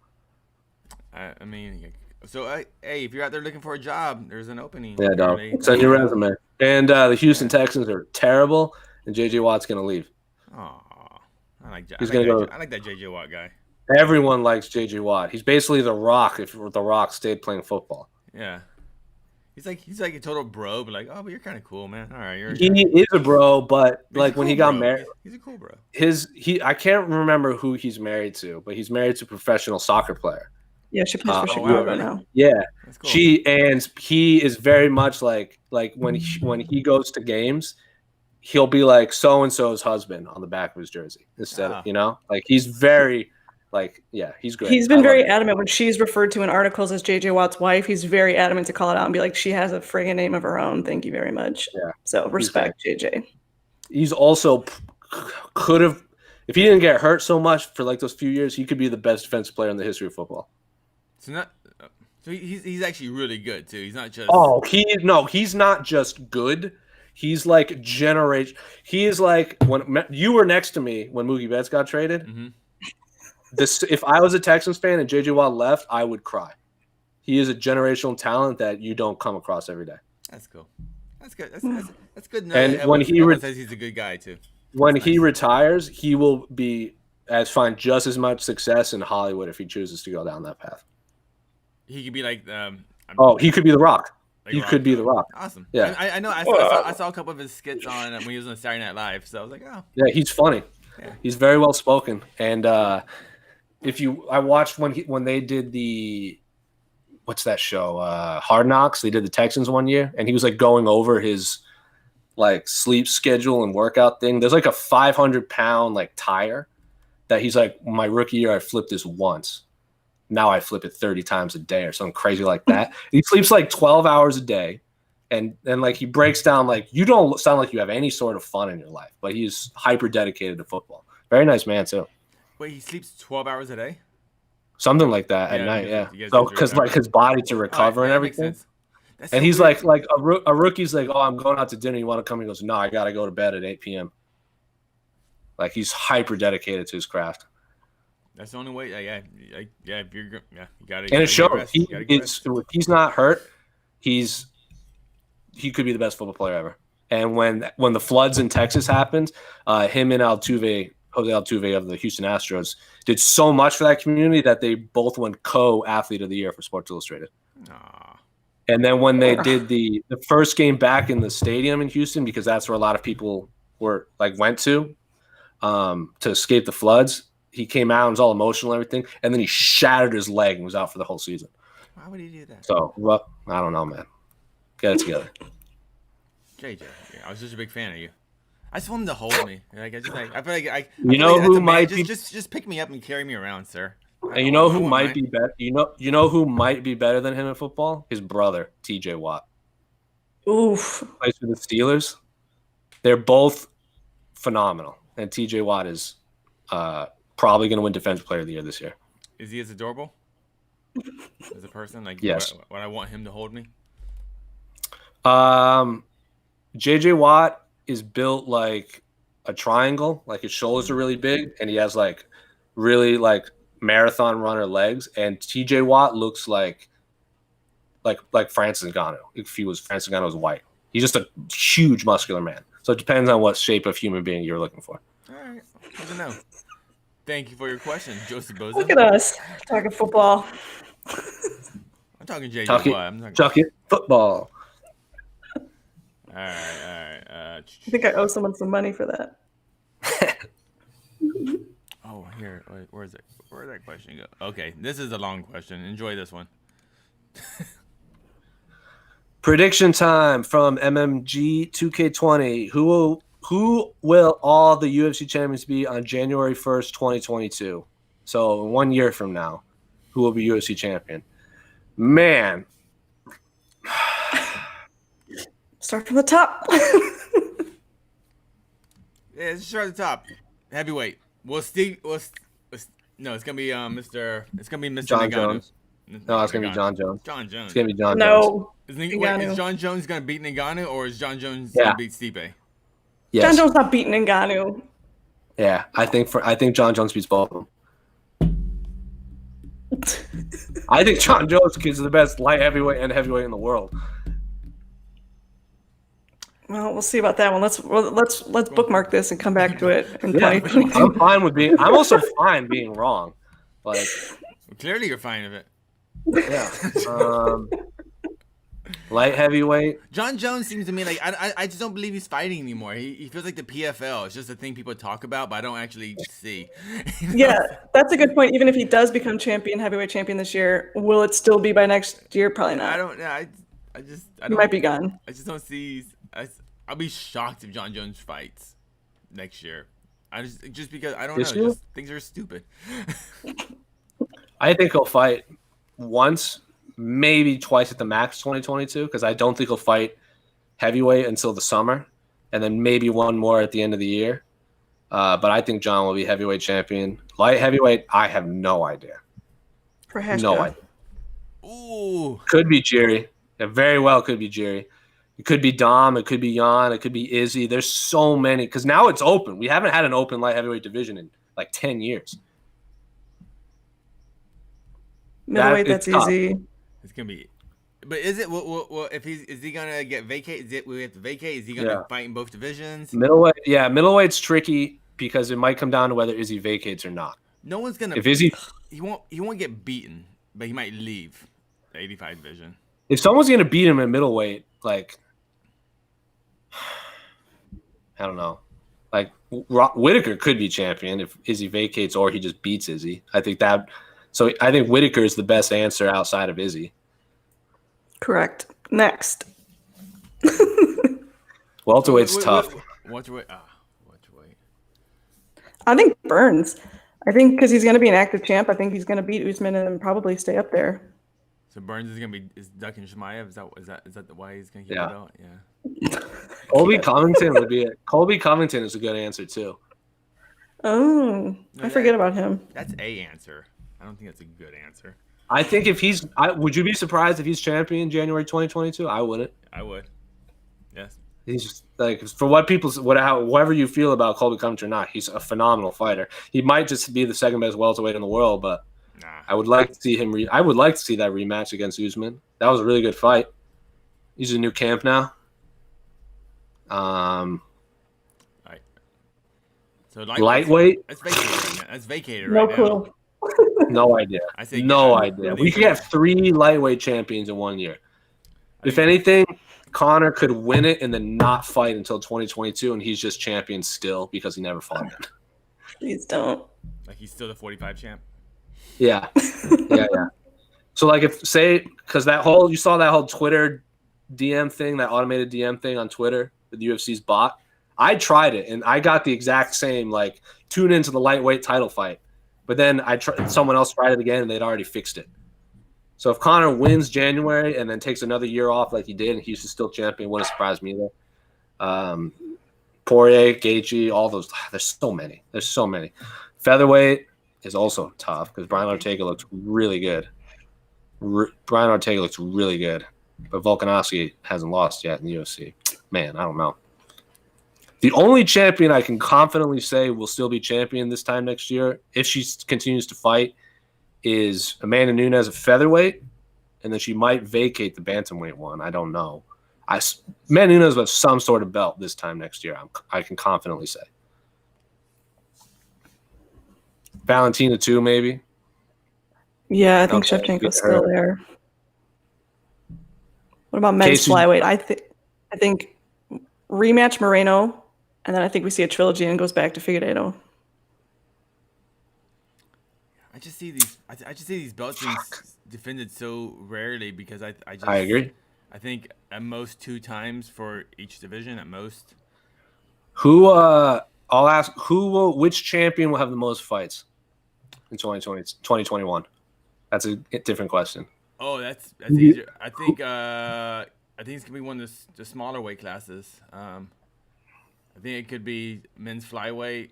I mean, so hey, if you're out there looking for a job, there's an opening. Yeah, dog. Send your resume. And the Houston Texans are terrible, and J.J. Watt's going to leave. Oh, I like that. I like that J.J. Watt guy. Everyone likes J.J. Watt. He's basically The Rock if The Rock stayed playing football. Yeah. He's like a total bro, but like, oh, but you're kind of cool, man. All right, he is a bro, but like when he got married, he's a cool bro. I can't remember who he's married to, but he's married to a professional soccer player. Yeah, she plays for Chicago right now. Yeah, cool. He is very much like when he goes to games, he'll be like so and so's husband on the back of his jersey instead of like he's very he's great. He's been very adamant when she's referred to in articles as JJ Watt's wife. He's very adamant to call it out and be like, she has a friggin' name of her own. Thank you very much. Yeah. So respect JJ. He's also could have, if he didn't get hurt so much for like those few years, he could be the best defensive player in the history of football. So he's actually really good too. He's not just he's not just good. He's like generation. He is like when you were next to me when Mookie Betts got traded. Mm-hmm. If I was a Texans fan and JJ Watt left, I would cry. He is a generational talent that you don't come across every day. That's cool. That's good. That's good. And when he says he's a good guy too. When he retires, he will find just as much success in Hollywood if he chooses to go down that path. He could be like he could be The Rock. He could be The Rock. Awesome. Yeah, I know. I saw a couple of his skits on when he was on Saturday Night Live. So I was like, oh. Yeah, he's funny. Yeah. He's very well spoken. And I watched when they did what's that show? Hard Knocks. They did the Texans one year, and he was like going over his like sleep schedule and workout thing. There's like a 500-pound like tire that he's like, my rookie year I flipped this once. Now I flip it 30 times a day or something crazy like that. He sleeps like 12 hours a day. And then like he breaks down like you don't sound like you have any sort of fun in your life, but he's hyper dedicated to football. Very nice man too. Wait, he sleeps 12 hours a day? Something like that at night, yeah. So because like his body to recover and everything. That's And so he's weird. like a rookie's like, oh, I'm going out to dinner. You want to come? He goes, no, I got to go to bed at 8 p.m. Like he's hyper dedicated to his craft. That's the only way. Yeah. If you're, you gotta. And it shows. Rest. He You gotta get rest. if he's not hurt, he could be the best football player ever. And when the floods in Texas happened, him and Jose Altuve of the Houston Astros did so much for that community that they both won co-athlete of the year for Sports Illustrated. Aw. And then when they did the first game back in the stadium in Houston, because that's where a lot of people went to escape the floods, he came out and was all emotional and everything, and then he shattered his leg and was out for the whole season. Why would he do that? So, well, I don't know, man. Get it together. JJ, I was just a big fan of you. I just want him to hold me. I feel like just pick me up and carry me around, sir. And you know who might be better? You know who might be better than him in football? His brother, TJ Watt. Oof. Plays for the Steelers. They're both phenomenal, and TJ Watt is probably going to win Defensive Player of the Year this year. Is he as adorable as a person? Like, yes. Would I want him to hold me? JJ Watt is built like a triangle, like his shoulders are really big, and he has like really like marathon runner legs. And TJ Watt looks like Francis Ngannou if Francis Ngannou was white. He's just a huge muscular man. So it depends on what shape of human being you're looking for. All right, I don't know. Thank you for your question, Joseph Bozo. Look at us talking football. I'm talking JJ Watt. I'm talking football. All right. I think I owe someone some money for that. Oh, here. Wait, where is it? Where did that question go? Okay, this is a long question. Enjoy this one. Prediction time from MMG 2K20. Who will all the UFC champions be on January 1st, 2022? So 1 year from now, who will be UFC champion? Man. Start from the top. Yeah, let's start at the top. Heavyweight. No, it's gonna be Mr. It's gonna be Mr. John Ngannou. Jones. No, it's gonna be John Jones. John Jones. It's gonna be John Jones. No. Is John Jones gonna beat Ngannou, or is John Jones gonna beat Stipe? Yes. John Jones not beating Ngannou. Yeah, I think John Jones beats both of them. I think John Jones is the best light heavyweight and heavyweight in the world. Well, we'll see about that one. Let's bookmark this and come back to it in 2022. I'm fine with I'm also fine being wrong. Like, clearly you're fine with it. Yeah. Light heavyweight. John Jones seems to me like I just don't believe he's fighting anymore. He feels like the PFL. It's just a thing people talk about, but I don't actually see. You know? Yeah, that's a good point. Even if he does become heavyweight champion this year, will it still be by next year? Probably not. I don't know. He might be gone. I just don't see. I'll be shocked if John Jones fights next year. Just because I don't know. Just, things are stupid. I think he'll fight once, maybe twice at the max 2022, because I don't think he'll fight heavyweight until the summer, and then maybe one more at the end of the year. But I think John will be heavyweight champion. Light heavyweight, I have no idea. For Hashka. No idea. Ooh. Could be Jerry. It very well could be Jerry. It could be Dom. It could be Jan. It could be Izzy. There's so many. Because now it's open. We haven't had an open light heavyweight division in like 10 years. Middleweight, that's easy. It's going to be. But is it? Well, if is he going to get vacated? We have to vacate? Is he going to fight in both divisions? Middleweight. Yeah, middleweight's tricky because it might come down to whether Izzy vacates or not. No one's going to. If Izzy. He won't get beaten, but he might leave the 85 division. If someone's going to beat him in middleweight, like. I don't know. Like Whitaker could be champion if Izzy vacates or he just beats Izzy. I think Whitaker is the best answer outside of Izzy. Correct. Next. Welterweight's tough. Welterweight. I think Burns. I think because he's going to be an active champ, I think he's going to beat Usman and probably stay up there. So Burns is going to be ducking Chimaev? Is that why he's going to keep it out? Yeah. Colby Covington is a good answer too. Oh, I forget about him. That's a answer. I don't think that's a good answer. I think if he's, would you be surprised if he's champion January 2022? I wouldn't. I would. Yes. He's just like, for what people, whatever you feel about Colby Covington or not, he's a phenomenal fighter. He might just be the second best welterweight in the world, but Nah. I would like to see him. I would like to see that rematch against Usman. That was a really good fight. He's in a new camp now. Right. So lightweight. That's vacated right now. That's vacated No right clue. now. No idea. I say no idea. We could have 3 lightweight champions in 1 year. If anything, Conor could win it and then not fight until 2022, and he's just champion still because he never fought again. Please don't. Like he's still the 45 champ. Yeah. So like because you saw that whole Twitter DM thing, that automated DM thing on Twitter that the UFC's bot. I tried it and I got the exact same like tune into the lightweight title fight, but then someone else tried it again and they'd already fixed it. So if Conor wins January and then takes another year off like he did, and he's still champion, wouldn't surprise me either. Poirier, Gaethje, all those. There's so many. Featherweight is also tough because Brian Ortega looks really good. But Volkanovski hasn't lost yet in the UFC. Man, I don't know. The only champion I can confidently say will still be champion this time next year, if she continues to fight, is Amanda Nunes at featherweight, and then she might vacate the bantamweight one. I don't know. Amanda Nunes will have some sort of belt this time next year. I can confidently say. Valentina too, maybe. Yeah, I think Shevchenko's still there. What about men's flyweight? I think rematch Moreno, and then I think we see a trilogy and goes back to Figueiredo. I just see these belts being defended so rarely because I agree. I think at most 2 times for each division at most. I'll ask which champion will have the most fights in 2021? That's a different question. Oh, that's easier. I think it's gonna be one of the smaller weight classes. I think it could be men's flyweight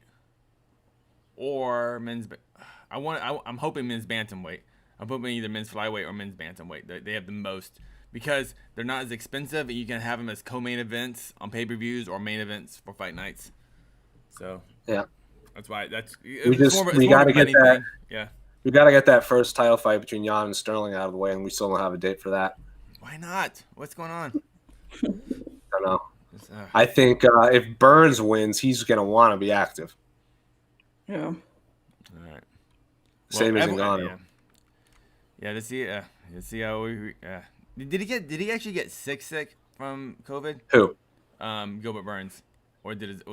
or men's. I'm hoping men's bantamweight. I'm hoping either men's flyweight or men's bantamweight. They have the most because they're not as expensive, and you can have them as co-main events on pay-per-views or main events for fight nights. So yeah, that's why we got to get that. Thing. Yeah, we got to get that first title fight between Jan and Sterling out of the way, and we still don't have a date for that. Why not? What's going on? I don't know. I think if Burns wins, he's gonna want to be active. Yeah. All right. Same as Ngannou. Yeah. Let's see how we. Did he actually get sick from COVID? Who? Gilbert Burns, or did it?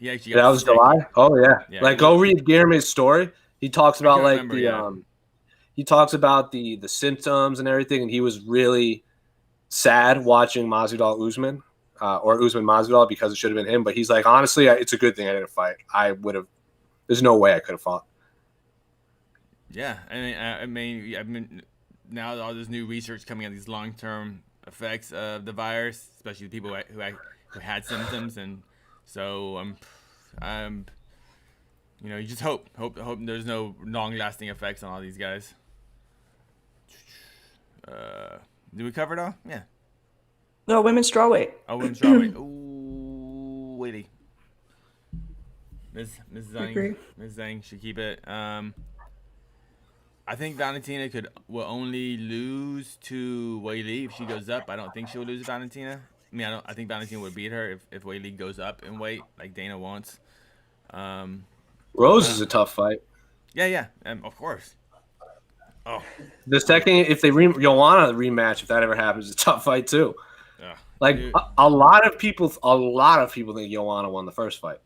He actually that was sick. July. Oh yeah. Go read Guilherme's story. He talks about he talks about the symptoms and everything, and he was really sad watching Masvidal Usman or Usman Masvidal because it should have been him. But he's like, honestly, it's a good thing I didn't fight. I would have. There's no way I could have fought. Yeah, I mean, now all this new research coming on these long-term effects of the virus, especially the people who had symptoms, and so you just hope there's no long-lasting effects on all these guys. Did we cover it all? Yeah. No, women's strawweight. Oh, women's strawweight. Ooh, Weili. Ms. Zhang should keep it. I think Valentina will only lose to Weili if she goes up. I don't think she'll lose to Valentina. I mean, I think Valentina would beat her if Weili goes up in weight like Dana wants. Rose is a tough fight. Yeah, of course. Oh, the second if they Joanna rematch, if that ever happens, it's a tough fight too. Dude. A lot of people think Joanna won the first fight.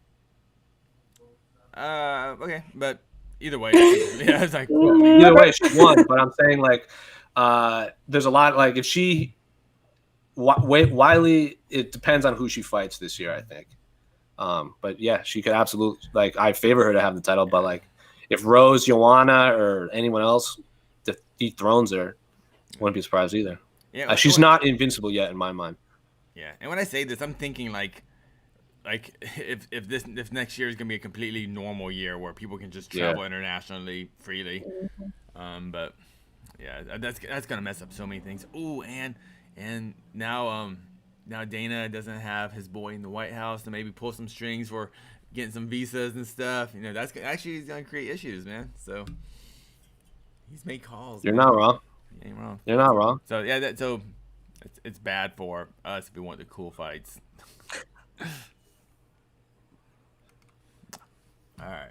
Okay, but either way, yeah, it's like either way she won. But I'm saying there's a lot if she Weili. It depends on who she fights this year, I think. But yeah, she could absolutely I favor her to have the title. But if Rose, Joanna, or anyone else dethrones her, wouldn't be surprised either. Yeah, she's not invincible yet in my mind. Yeah, and when I say this, I'm thinking if next year is gonna be a completely normal year where people can just travel internationally freely, but Yeah, that's gonna mess up so many things. Ooh, and now Dana doesn't have his boy in the White House to maybe pull some strings for getting some visas and stuff. That's actually gonna create issues, man. So he's made calls. You're Man. not wrong. You ain't wrong. You're not wrong. So yeah, it's bad for us if we want the cool fights. All right.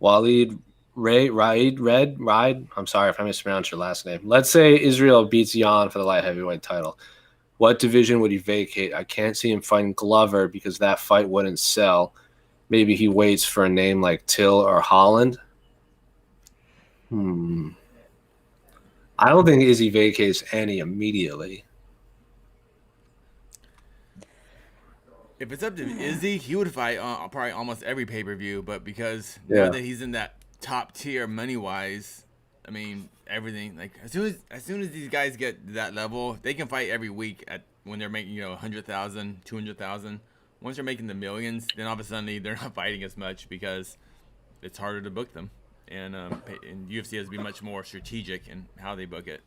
Waleed Ride. I'm sorry if I mispronounced your last name. Let's say Israel beats Jan for the light heavyweight title. What division would he vacate? I can't see him fighting Glover because that fight wouldn't sell. Maybe he waits for a name like Till or Holland. I don't think Izzy vacates any immediately. If it's up to Izzy, he would fight probably almost every pay-per-view, but because now that he's in that top tier money-wise, I mean, everything, like as soon as these guys get to that level, they can fight every week when they're making 100,000, 200,000. Once they're making the millions, then all of a sudden they're not fighting as much because it's harder to book them, and UFC has to be much more strategic in how they book it.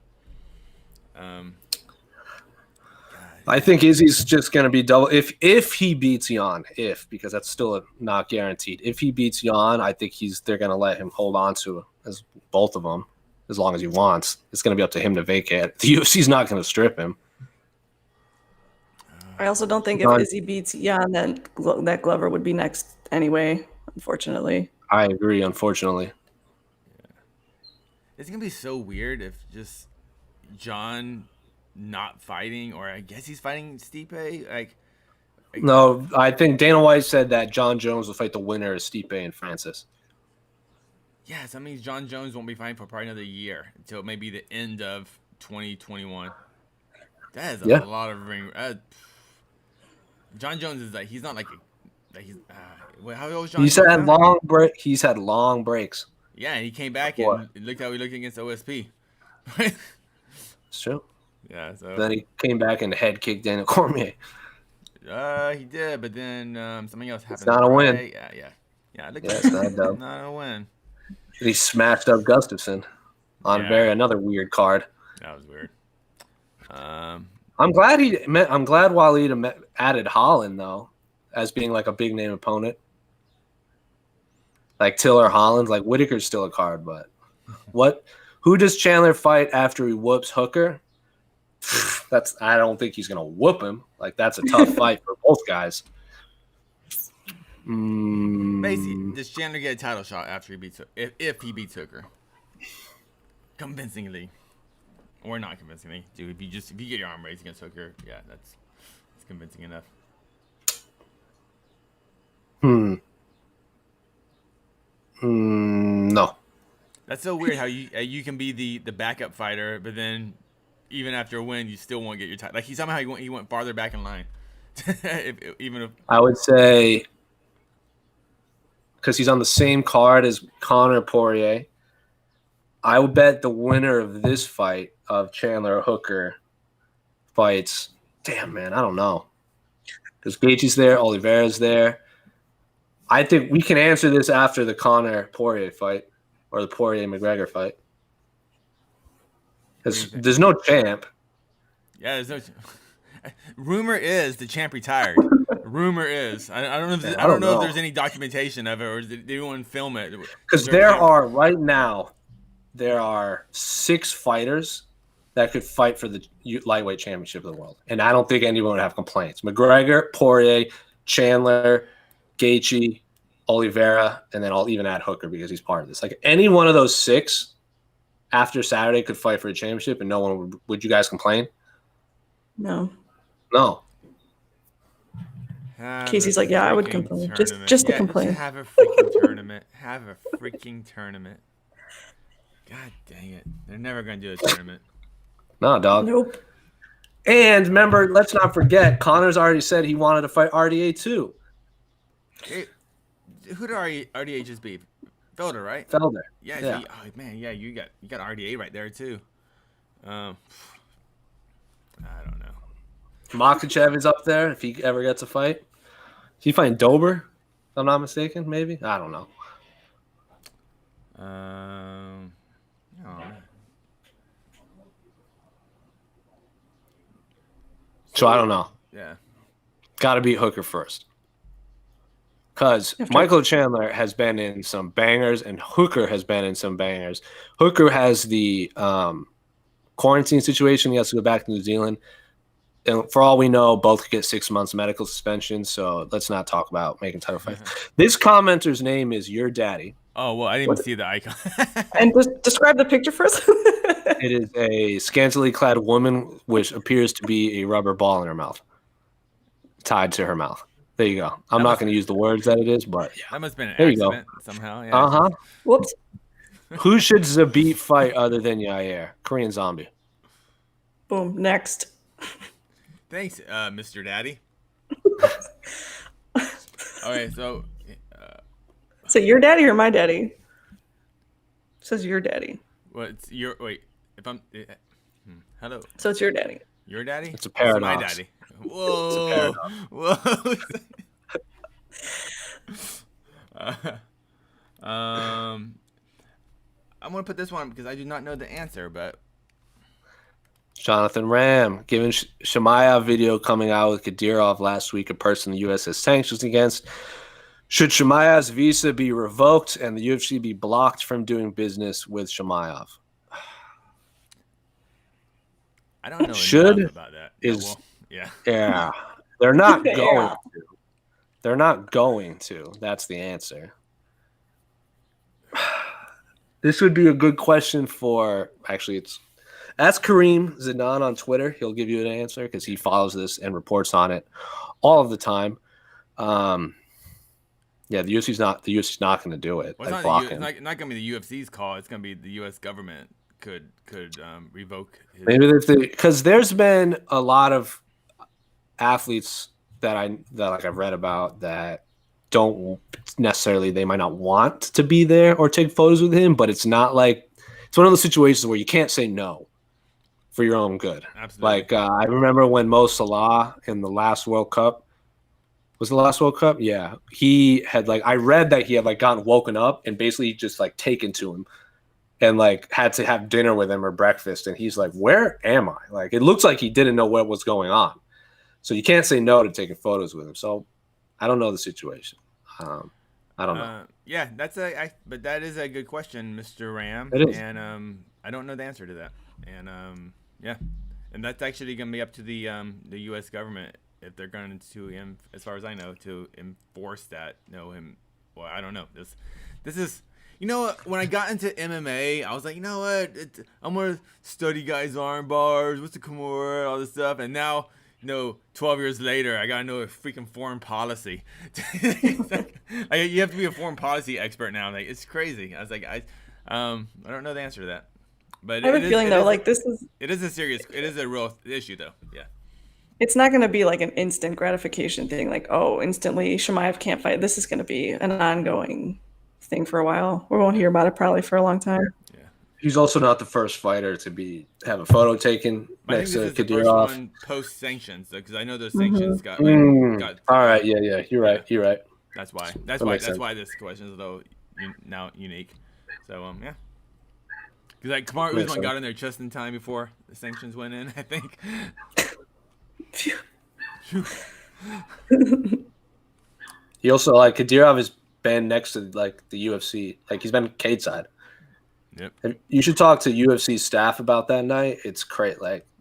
I think Izzy's just going to be double. If he beats Jan, because that's still not guaranteed. If he beats Jan, I think they're going to let him hold on to as both of them as long as he wants. It's going to be up to him to vacate. The UFC's not going to strip him. I also don't think if Izzy beats Jan, then that Glover would be next anyway, unfortunately. I agree, unfortunately. Yeah. It's going to be so weird if just John not fighting, or I guess he's fighting Stipe. No, I think Dana White said that John Jones will fight the winner of Stipe and Francis. Yeah, so that means John Jones won't be fighting for probably another year until maybe the end of 2021. That is a lot of ring. John Jones is he's not how old is John Jones? He's had long breaks. Yeah, and he came back and look how he looked against OSP. It's true. Yeah. So then he came back and head kicked Daniel Cormier. He did, but then something else happened. It's not a win. Yeah. It's not a dub. Not a win. He smashed up Gustafson on another weird card. That was weird. I'm glad Waleed added Holland though, as being like a big name opponent. Like Till or Holland, like Whitaker's still a card, but who does Chandler fight after he whoops Hooker? I don't think he's gonna whoop him. Like that's a tough fight for both guys. Basically, does Chandler get a title shot after he beats if he beats Hooker? Convincingly. Or not convincingly. Dude, if you get your arm raised against Hooker, yeah, that's convincing enough. No. That's so weird how you can be the backup fighter, but then even after a win, you still won't get your title. Like he went farther back in line. if I would say because he's on the same card as Conor Poirier, I would bet the winner of this fight of Chandler Hooker fights. Damn, man, I don't know. Because Gaethje's there, Oliveira's there. I think we can answer this after the Conor Poirier fight or the Poirier McGregor fight. Because there's no champ. Yeah, there's no. Rumor is the champ retired. Rumor is. I don't know if there's any documentation of it or did anyone film it. Because there are 6 fighters that could fight for the lightweight championship of the world, and I don't think anyone would have complaints. McGregor, Poirier, Chandler, Gaethje, Oliveira, and then I'll even add Hooker because he's part of this. Like any one of those 6 after Saturday could fight for a championship, and no one would you guys complain? No. Casey's like, yeah, I would complain. Just to complain. Have a freaking tournament. Have a freaking tournament. God dang it. They're never going to do a tournament. No, dog. Nope. And remember, let's not forget, Conor's already said he wanted to fight RDA too. Hey, who did RDA just beat? Felder, right? Felder. Yeah. You got RDA right there too. I don't know. Makhachev is up there if he ever gets a fight. Is he fighting Dober? If I'm not mistaken, maybe? I don't know. Oh. So I don't know. Yeah. Got to beat Hooker first. Because Michael Chandler has been in some bangers and Hooker has been in some bangers. Hooker has the quarantine situation. He has to go back to New Zealand. And for all we know, both could get 6 months medical suspension. So let's not talk about making title fights. This commenter's name is Your Daddy. Oh, well, I didn't even see the icon. And describe the picture first. It is a scantily clad woman, which appears to be a rubber ball in her mouth, tied to her mouth. There you go. I'm not going to use the words that it is, but yeah. That must have been an accident somehow. Yeah. Uh-huh. Whoops. Who should Zabit fight other than Yair? Korean Zombie. Boom. Next. Thanks, Mr. Daddy. All right, so. So your daddy or my daddy? It says your daddy. Well, it's your wait. If I'm hello. So it's your daddy. Your daddy? It's a paradox. It's my daddy. Whoa. Whoa. I'm gonna put this one because I do not know the answer, but Jonathan Ram giving Chimaev video coming out with Kadyrov last week, a person the U.S. has sanctions against. Should Chimaev's visa be revoked and the UFC be blocked from doing business with Chimaev? I don't know Should about that. Is yeah. Yeah. They're not going to. They're not going to. That's the answer. This would be a good question for ask Kareem Zidan on Twitter. He'll give you an answer because he follows this and reports on it all of the time. Yeah, the UFC's not going to do it. Well, it's not going to be the UFC's call. It's going to be the U.S. government could revoke his. Maybe because there's been a lot of athletes that I've read about that don't necessarily, they might not want to be there or take photos with him, but it's not like it's one of those situations where you can't say no for your own good. Absolutely. Like I remember when Mo Salah in the last World Cup. Was the last World Cup? Yeah. He had I read that he had gotten woken up and basically just taken to him and had to have dinner with him or breakfast. And he's like, where am I? It looks like he didn't know what was going on. So you can't say no to taking photos with him. So I don't know the situation. I don't know. Yeah, but that is a good question, Mr. Ram. It is. And I don't know the answer to that. And yeah. And that's actually going to be up to the U.S. government if they're going to, as far as I know, to enforce that. Well, I don't know. This is, when I got into MMA, I was like, you know what? I'm going to study guys' arm bars, what's the Kimura, all this stuff. And now, 12 years later, I got to know a freaking foreign policy. You have to be a foreign policy expert now. It's crazy. I was like, I don't know the answer to that. But I have a feeling, though, it is a real issue, though. Yeah. It's not going to be an instant gratification thing, instantly Chimaev can't fight. This is going to be an ongoing thing for a while. We won't hear about it probably for a long time. Yeah. He's also not the first fighter to have a photo taken next to Kadyrov. The first one post sanctions, because I know those sanctions got. All right, yeah. You're right. That's why. That's why this question is a little now unique. So yeah. Because Kamaru Usman got in there just in time before the sanctions went in, I think. He also Kadyrov has been next to the UFC. He's been cage side. Yep. And you should talk to UFC staff about that night. It's great.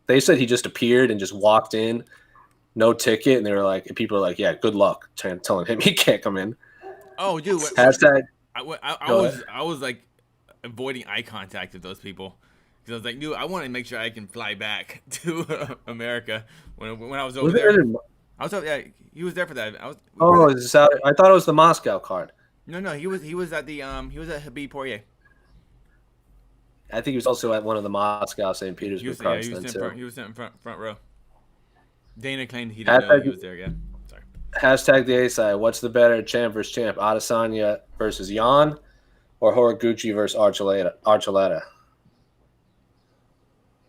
They said he just appeared and just walked in, no ticket, and they were people are yeah, good luck, telling him he can't come in. Oh, dude. Hashtag. I was avoiding eye contact with those people. Because I was like, dude, I want to make sure I can fly back to America when I was over there. He was there for that. I thought it was the Moscow card. No, he was at Habib Poirier. I think he was also at one of the Moscow St. Petersburg cards. He was in front row. Dana claimed he didn't know he was there. Yeah, sorry. Hashtag the A-side. What's the better champ versus champ? Adesanya versus Jan or Horiguchi versus Archuleta?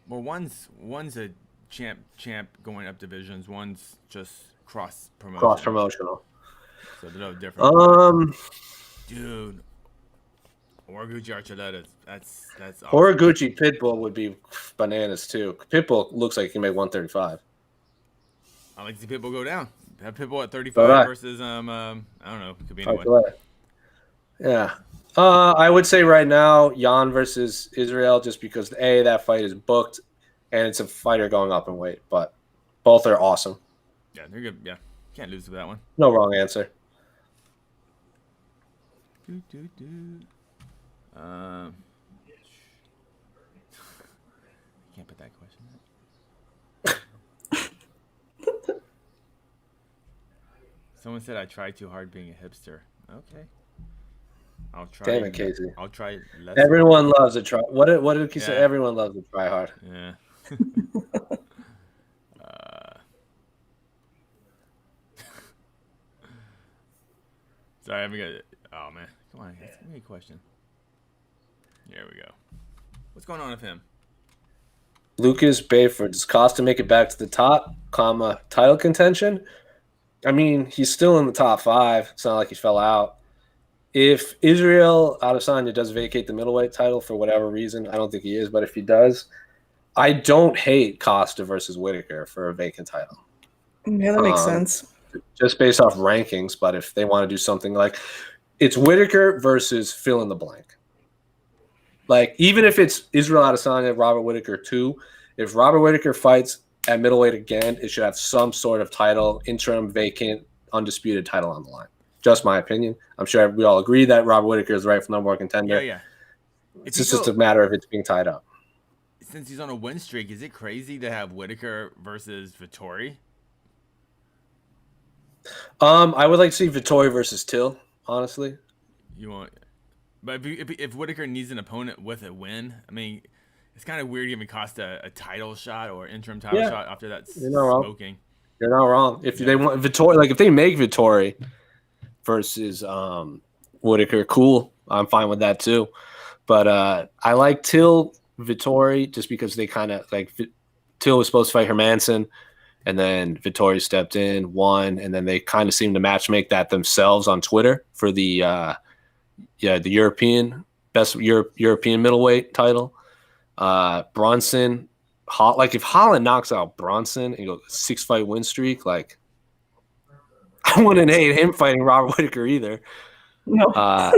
Well, one's a champ going up divisions. One's just cross promotional. So they're no different. Dude, Horiguchi Archuleta. That's awesome. Horiguchi Pitbull would be bananas too. Pitbull looks like he can make 135. I like to see Pitbull go down. Have Pitbull at 35 Alright. versus I don't know, could be anyone. Archuleta. Yeah. I would say right now, Jan versus Israel, just because that fight is booked, and it's a fighter going up in weight. But both are awesome. Yeah, they're good. Yeah, can't lose to that one. No wrong answer. Can't put that question. Someone said I tried too hard being a hipster. Okay. I'll try. Damn it, Casey. I'll try less. Everyone loves a try. What did he say? Yeah. Everyone loves a try hard. Yeah. Sorry, I'm gonna. Oh man, come on, ask me a question. There we go. What's going on with him? Lucas Bayford, does Costa make it back to the top, title contention? I mean, he's still in the top 5. It's not like he fell out. If Israel Adesanya does vacate the middleweight title for whatever reason, I don't think he is, but if he does, I don't hate Costa versus Whitaker for a vacant title. Yeah, that makes sense. Just based off rankings, but if they want to do something like it's Whitaker versus fill in the blank. Like, even if it's Israel Adesanya, Robert Whitaker 2, if Robert Whitaker fights at middleweight again, it should have some sort of title, interim, vacant, undisputed title on the line. Just my opinion. I'm sure we all agree that Robert Whitaker is the rightful number one contender. Yeah. It's just a matter of it being tied up. Since he's on a win streak, is it crazy to have Whitaker versus Vettori? I would like to see Vettori versus Till, honestly. But if Whitaker needs an opponent with a win, I mean, it's kind of weird giving Costa a title shot or interim title shot after that smoking. You're not wrong. If they want Vettori, like if they make Vettori versus Whitaker, cool. I'm fine with that too. But I like Till Vettori just because they kind of like Till was supposed to fight Hermanson, and then Vettori stepped in, won, and then they kind of seemed to matchmake that themselves on Twitter for the European best European middleweight title. Bronson, like if Holland knocks out Bronson and goes 6-fight win streak, like I wouldn't hate him fighting Robert Whitaker either. No.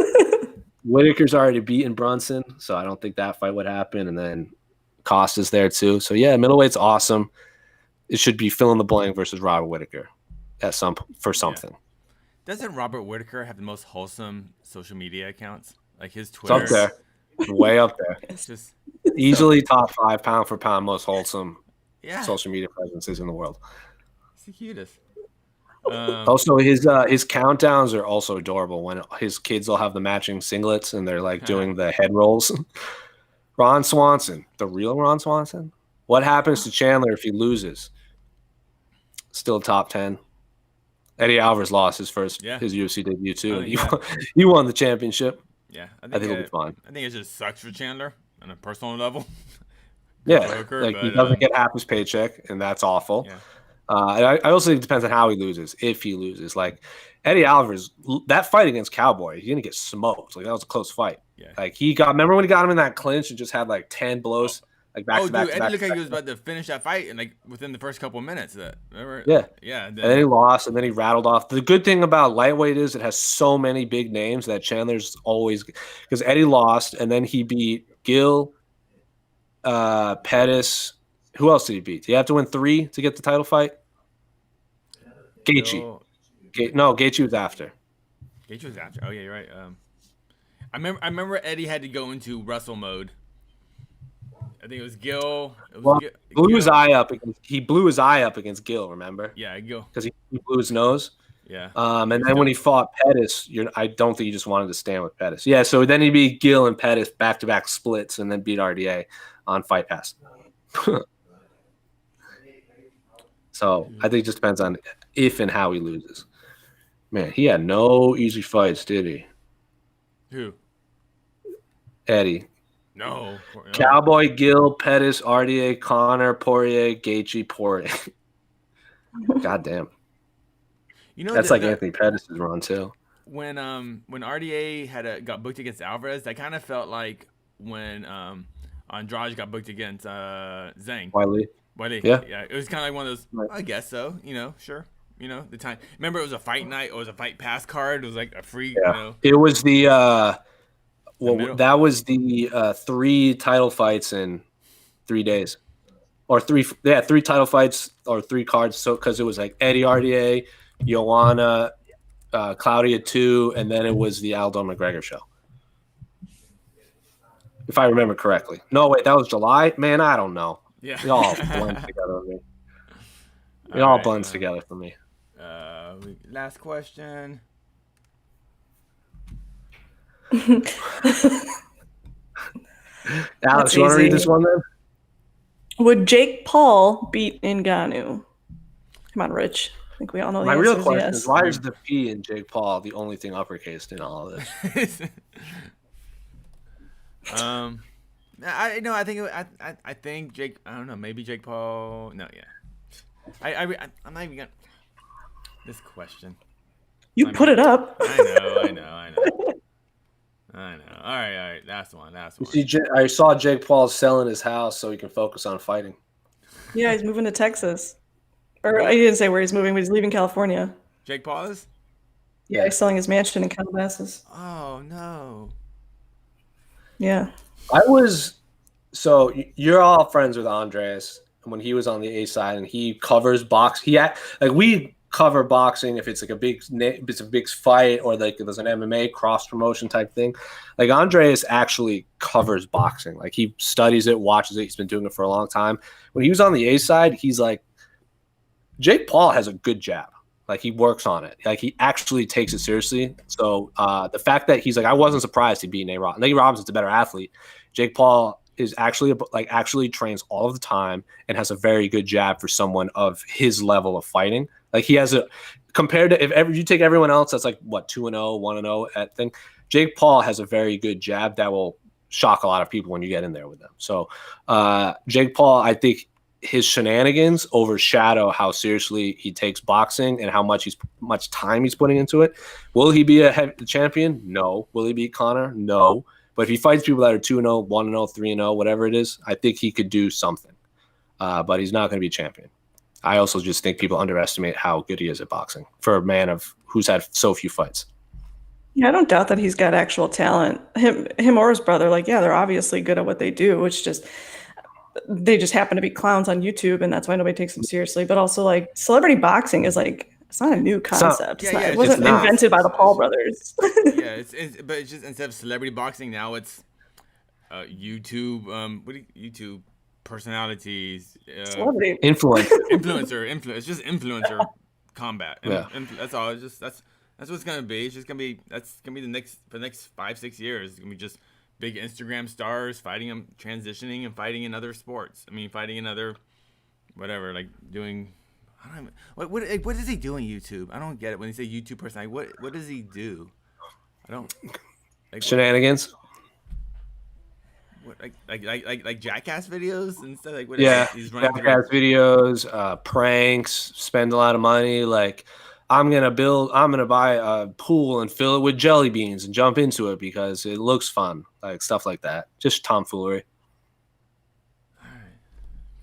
Whitaker's already beaten Bronson, so I don't think that fight would happen. And then Costa's there too. So yeah, middleweight's awesome. It should be fill in the blank versus Robert Whitaker for something. Yeah. Doesn't Robert Whitaker have the most wholesome social media accounts? Like his Twitter. It's up there. Way up there. It's just easily top 5 pound for pound most wholesome social media presences in the world. It's the cutest. Also, his countdowns are also adorable when his kids will have the matching singlets and they're like doing the head rolls. Ron Swanson, the real Ron Swanson. What happens to Chandler if he loses? Still top 10. Eddie Alvarez lost his UFC debut too. He won the championship. Yeah, I think it'll be fine. I think it just sucks for Chandler on a personal level. Yeah, he doesn't get half his paycheck, and that's awful. Yeah. I also think it depends on how he loses. If he loses, like Eddie Alvarez, that fight against Cowboy, he's gonna get smoked. Like that was a close fight. Yeah. Like remember when he got him in that clinch and just had like 10 blows, like back to back. Eddie looked like he was about to finish that fight, and like within the first couple of minutes. Remember? Yeah. And then he lost, and then he rattled off. The good thing about lightweight is it has so many big names that Chandler's always because Eddie lost, and then he beat Gill, Pettis. Who else did he beat? Did he have to win 3 to get the title fight? Gaethje. Gaethje was after. Gaethje was after. Oh yeah, you're right. I remember Eddie had to go into wrestle mode. I think it was Gill. Blew his eye up. He blew his eye up against Gill. Remember? Yeah, Gill. Because he blew his nose. Yeah. And then when he fought Pettis, I don't think he just wanted to stand with Pettis. Yeah. So then he beat Gill and Pettis back-to-back splits, and then beat RDA on Fight Pass. So I think it just depends on if and how he loses. Man, he had no easy fights, did he? Who? Eddie. No. Cowboy, Gill, Pettis, RDA, Connor, Poirier, Gaethje, Poirier. God damn. That's like Anthony Pettis' run too. when RDA got booked against Alvarez, that kind of felt like when Andrade got booked against Zhang Weili. Yeah, Yeah. it was kind of like one of those. Right. I guess so. Sure. The time. Remember, it was a fight night. It was a fight pass card. It was like a free. Yeah. It was the middle. that was the 3 title fights in 3 days, or 3 title fights or 3 cards. So because it was like Eddie RDA, Joanna, Claudia 2, and then it was the Aldo McGregor show. If I remember correctly. No, wait, that was July. Man, I don't know. Yeah. It all blends together for me. It all blends together for me. Last question. Alex, you want to read this one then? Would Jake Paul beat Ngannou? Come on, Rich. I think we all know the My answer real is question yes. is, why is the P in Jake Paul the only thing uppercased in all of this? I think Jake. I don't know. Maybe Jake Paul. No, yeah. I'm not even gonna. This question. You put it up. I know. All right. Last one. You see, I saw Jake Paul selling his house so he can focus on fighting. Yeah, he's moving to Texas. Or I didn't say where he's moving, but he's leaving California. Jake Paul is? Yeah, he's selling his mansion in Calabasas. Oh, no. Yeah. So you're all friends with Andres when he was on the A side, and he covers box. We cover boxing if it's like a big fight, or like there's an MMA cross promotion type thing. Like Andres actually covers boxing. Like he studies it, watches it. He's been doing it for a long time. When he was on the A side, he's like, Jake Paul has a good jab. Like he works on it. Like he actually takes it seriously. So the fact that he's like, I wasn't surprised he beat Nate Robinson. Nate Robinson's a better athlete. Jake Paul is actually trains all of the time and has a very good jab for someone of his level of fighting. Like he has compared to if you take everyone else that's like what 2-0, 1-0 at thing, Jake Paul has a very good jab that will shock a lot of people when you get in there with them. So Jake Paul, I think his shenanigans overshadow how seriously he takes boxing and how much time he's putting into it. Will he be a champion? No. Will he beat Conor? No. But if he fights people that are 2-0, 1-0, 3-0, whatever it is, I think he could do something. But he's not going to be champion. I also just think people underestimate how good he is at boxing for a man who's had so few fights. Yeah, I don't doubt that he's got actual talent. Him or his brother, they're obviously good at what they do. It's just they just happen to be clowns on YouTube, and that's why nobody takes them seriously. But also, celebrity boxing is it's not a new concept. It wasn't invented by the Paul brothers. But it's just instead of celebrity boxing, now it's YouTube. YouTube personalities? Celebrity influencer. It's just influencer combat. That's all. It's just that's what it's gonna be. It's just gonna be for the next 5-6 years. It's gonna be just big Instagram stars fighting, transitioning and fighting in other sports. I mean, fighting in other whatever, doing. I don't even, what does he do on YouTube? I don't get it when they say YouTube personality. What does he do? I don't. Shenanigans. What, like Jackass videos and stuff. Jackass videos, pranks. Spend a lot of money. I'm gonna buy a pool and fill it with jelly beans and jump into it because it looks fun. Stuff like that. Just tomfoolery.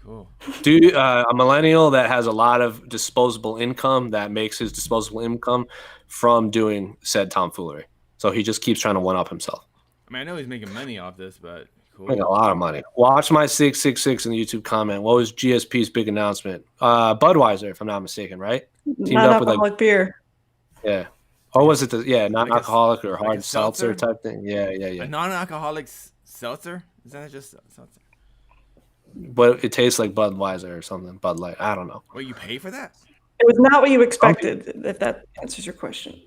Cool. Dude, a millennial that has a lot of disposable income that makes his disposable income from doing said tomfoolery. So he just keeps trying to one-up himself. I mean, I know he's making money off this, but cool. Making a lot of money. Watch my 666 in the YouTube comment. What was GSP's big announcement? Budweiser, if I'm not mistaken, right? Teamed up with beer. Yeah. Or was it non-alcoholic or hard seltzer type thing? Yeah. A non-alcoholic seltzer? Is that just seltzer? But it tastes like Budweiser or something. Bud Light. I don't know. Well, you pay for that? It was not what you expected, if that answers your question.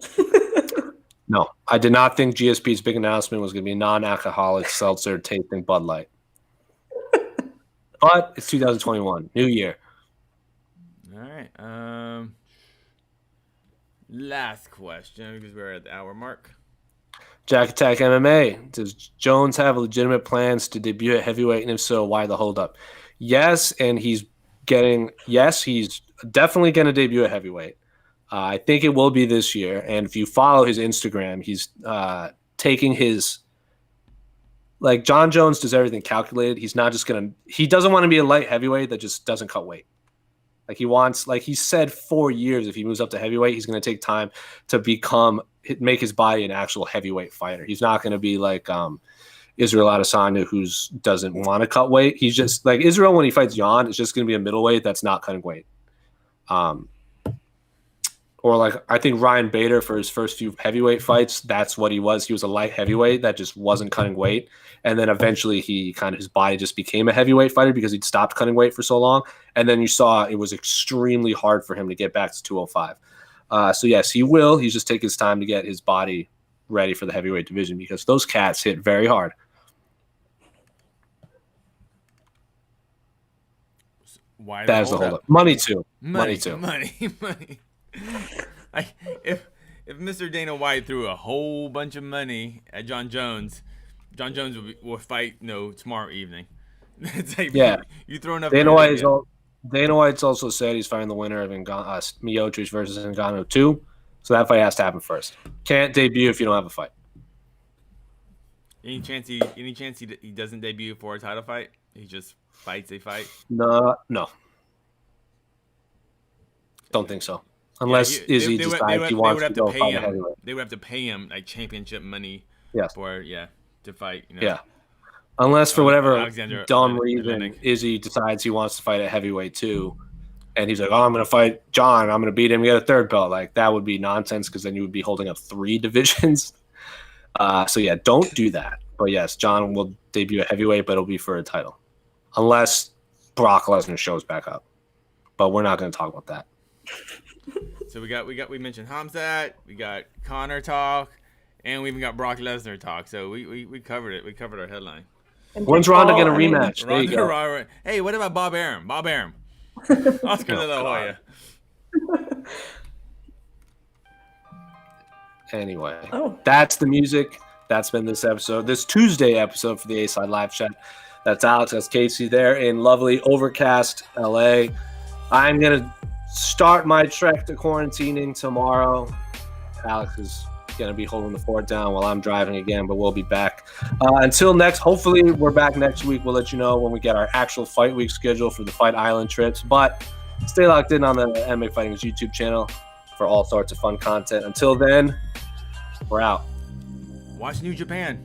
No, I did not think GSP's big announcement was going to be non-alcoholic seltzer tasting Bud Light. But it's 2021, new year. All right. Last question because we're at the hour mark. Jack Attack MMA. Does Jones have legitimate plans to debut at heavyweight? And if so, why the holdup? Yes, and he's definitely going to debut at heavyweight. I think it will be this year. And if you follow his Instagram, he's taking his like John Jones does everything calculated. He's not just he doesn't want to be a light heavyweight that just doesn't cut weight. Like he said 4 years, if he moves up to heavyweight, he's going to take time to make his body an actual heavyweight fighter. He's not going to be like Israel Adesanya, who doesn't want to cut weight. He's just like Israel when he fights Jan, it's just going to be a middleweight that's not cutting weight. Or like I think Ryan Bader for his first few heavyweight fights, that's what he was. He was a light heavyweight that just wasn't cutting weight. And then eventually his body just became a heavyweight fighter because he'd stopped cutting weight for so long. And then you saw it was extremely hard for him to get back to 205. So yes, he will. He's just taking his time to get his body ready for the heavyweight division because those cats hit very hard. Why that is the holdup. Money too. Money too. Money. If Mr. Dana White threw a whole bunch of money at John Jones will fight tomorrow evening. It's like, yeah, you throw enough. Dana White's also said he's fighting the winner of Miocic versus Ngannou 2. So that fight has to happen first. Can't debut if you don't have a fight. Any chance he doesn't debut for a title fight? He just fights a fight? No. Don't think so. Unless Izzy decides he wants to go fight a heavyweight. They would have to pay him like championship money to fight. Yeah. Unless for whatever dumb reason Izzy decides he wants to fight a heavyweight too. And he's like, oh, I'm going to fight John. I'm going to beat him. Get a third belt. Like, that would be nonsense because then you would be holding up 3 divisions. So, yeah, don't do that. But, yes, John will debut a heavyweight, but it'll be for a title. Unless Brock Lesnar shows back up. But we're not going to talk about that. So, we mentioned Hamzat. We got Connor talk. And we even got Brock Lesnar talk. So, we covered it. We covered our headline. When's Ronda going to rematch? There you go. Hey, what about Bob Arum? Oscar de la Hoya. Anyway, that's the music. That's been this episode, this Tuesday episode for the A-Side Live Chat. That's Alex, that's Casey there in lovely overcast LA. I'm going to start my trek to quarantining tomorrow. Alex is going to be holding the fort down while I'm driving again, but we'll be back. Until next, hopefully we're back next week. We'll let you know when we get our actual fight week schedule for the Fight Island trips, but stay locked in on the MMA Fighting's YouTube channel for all sorts of fun content. Until then, we're out. Watch New Japan.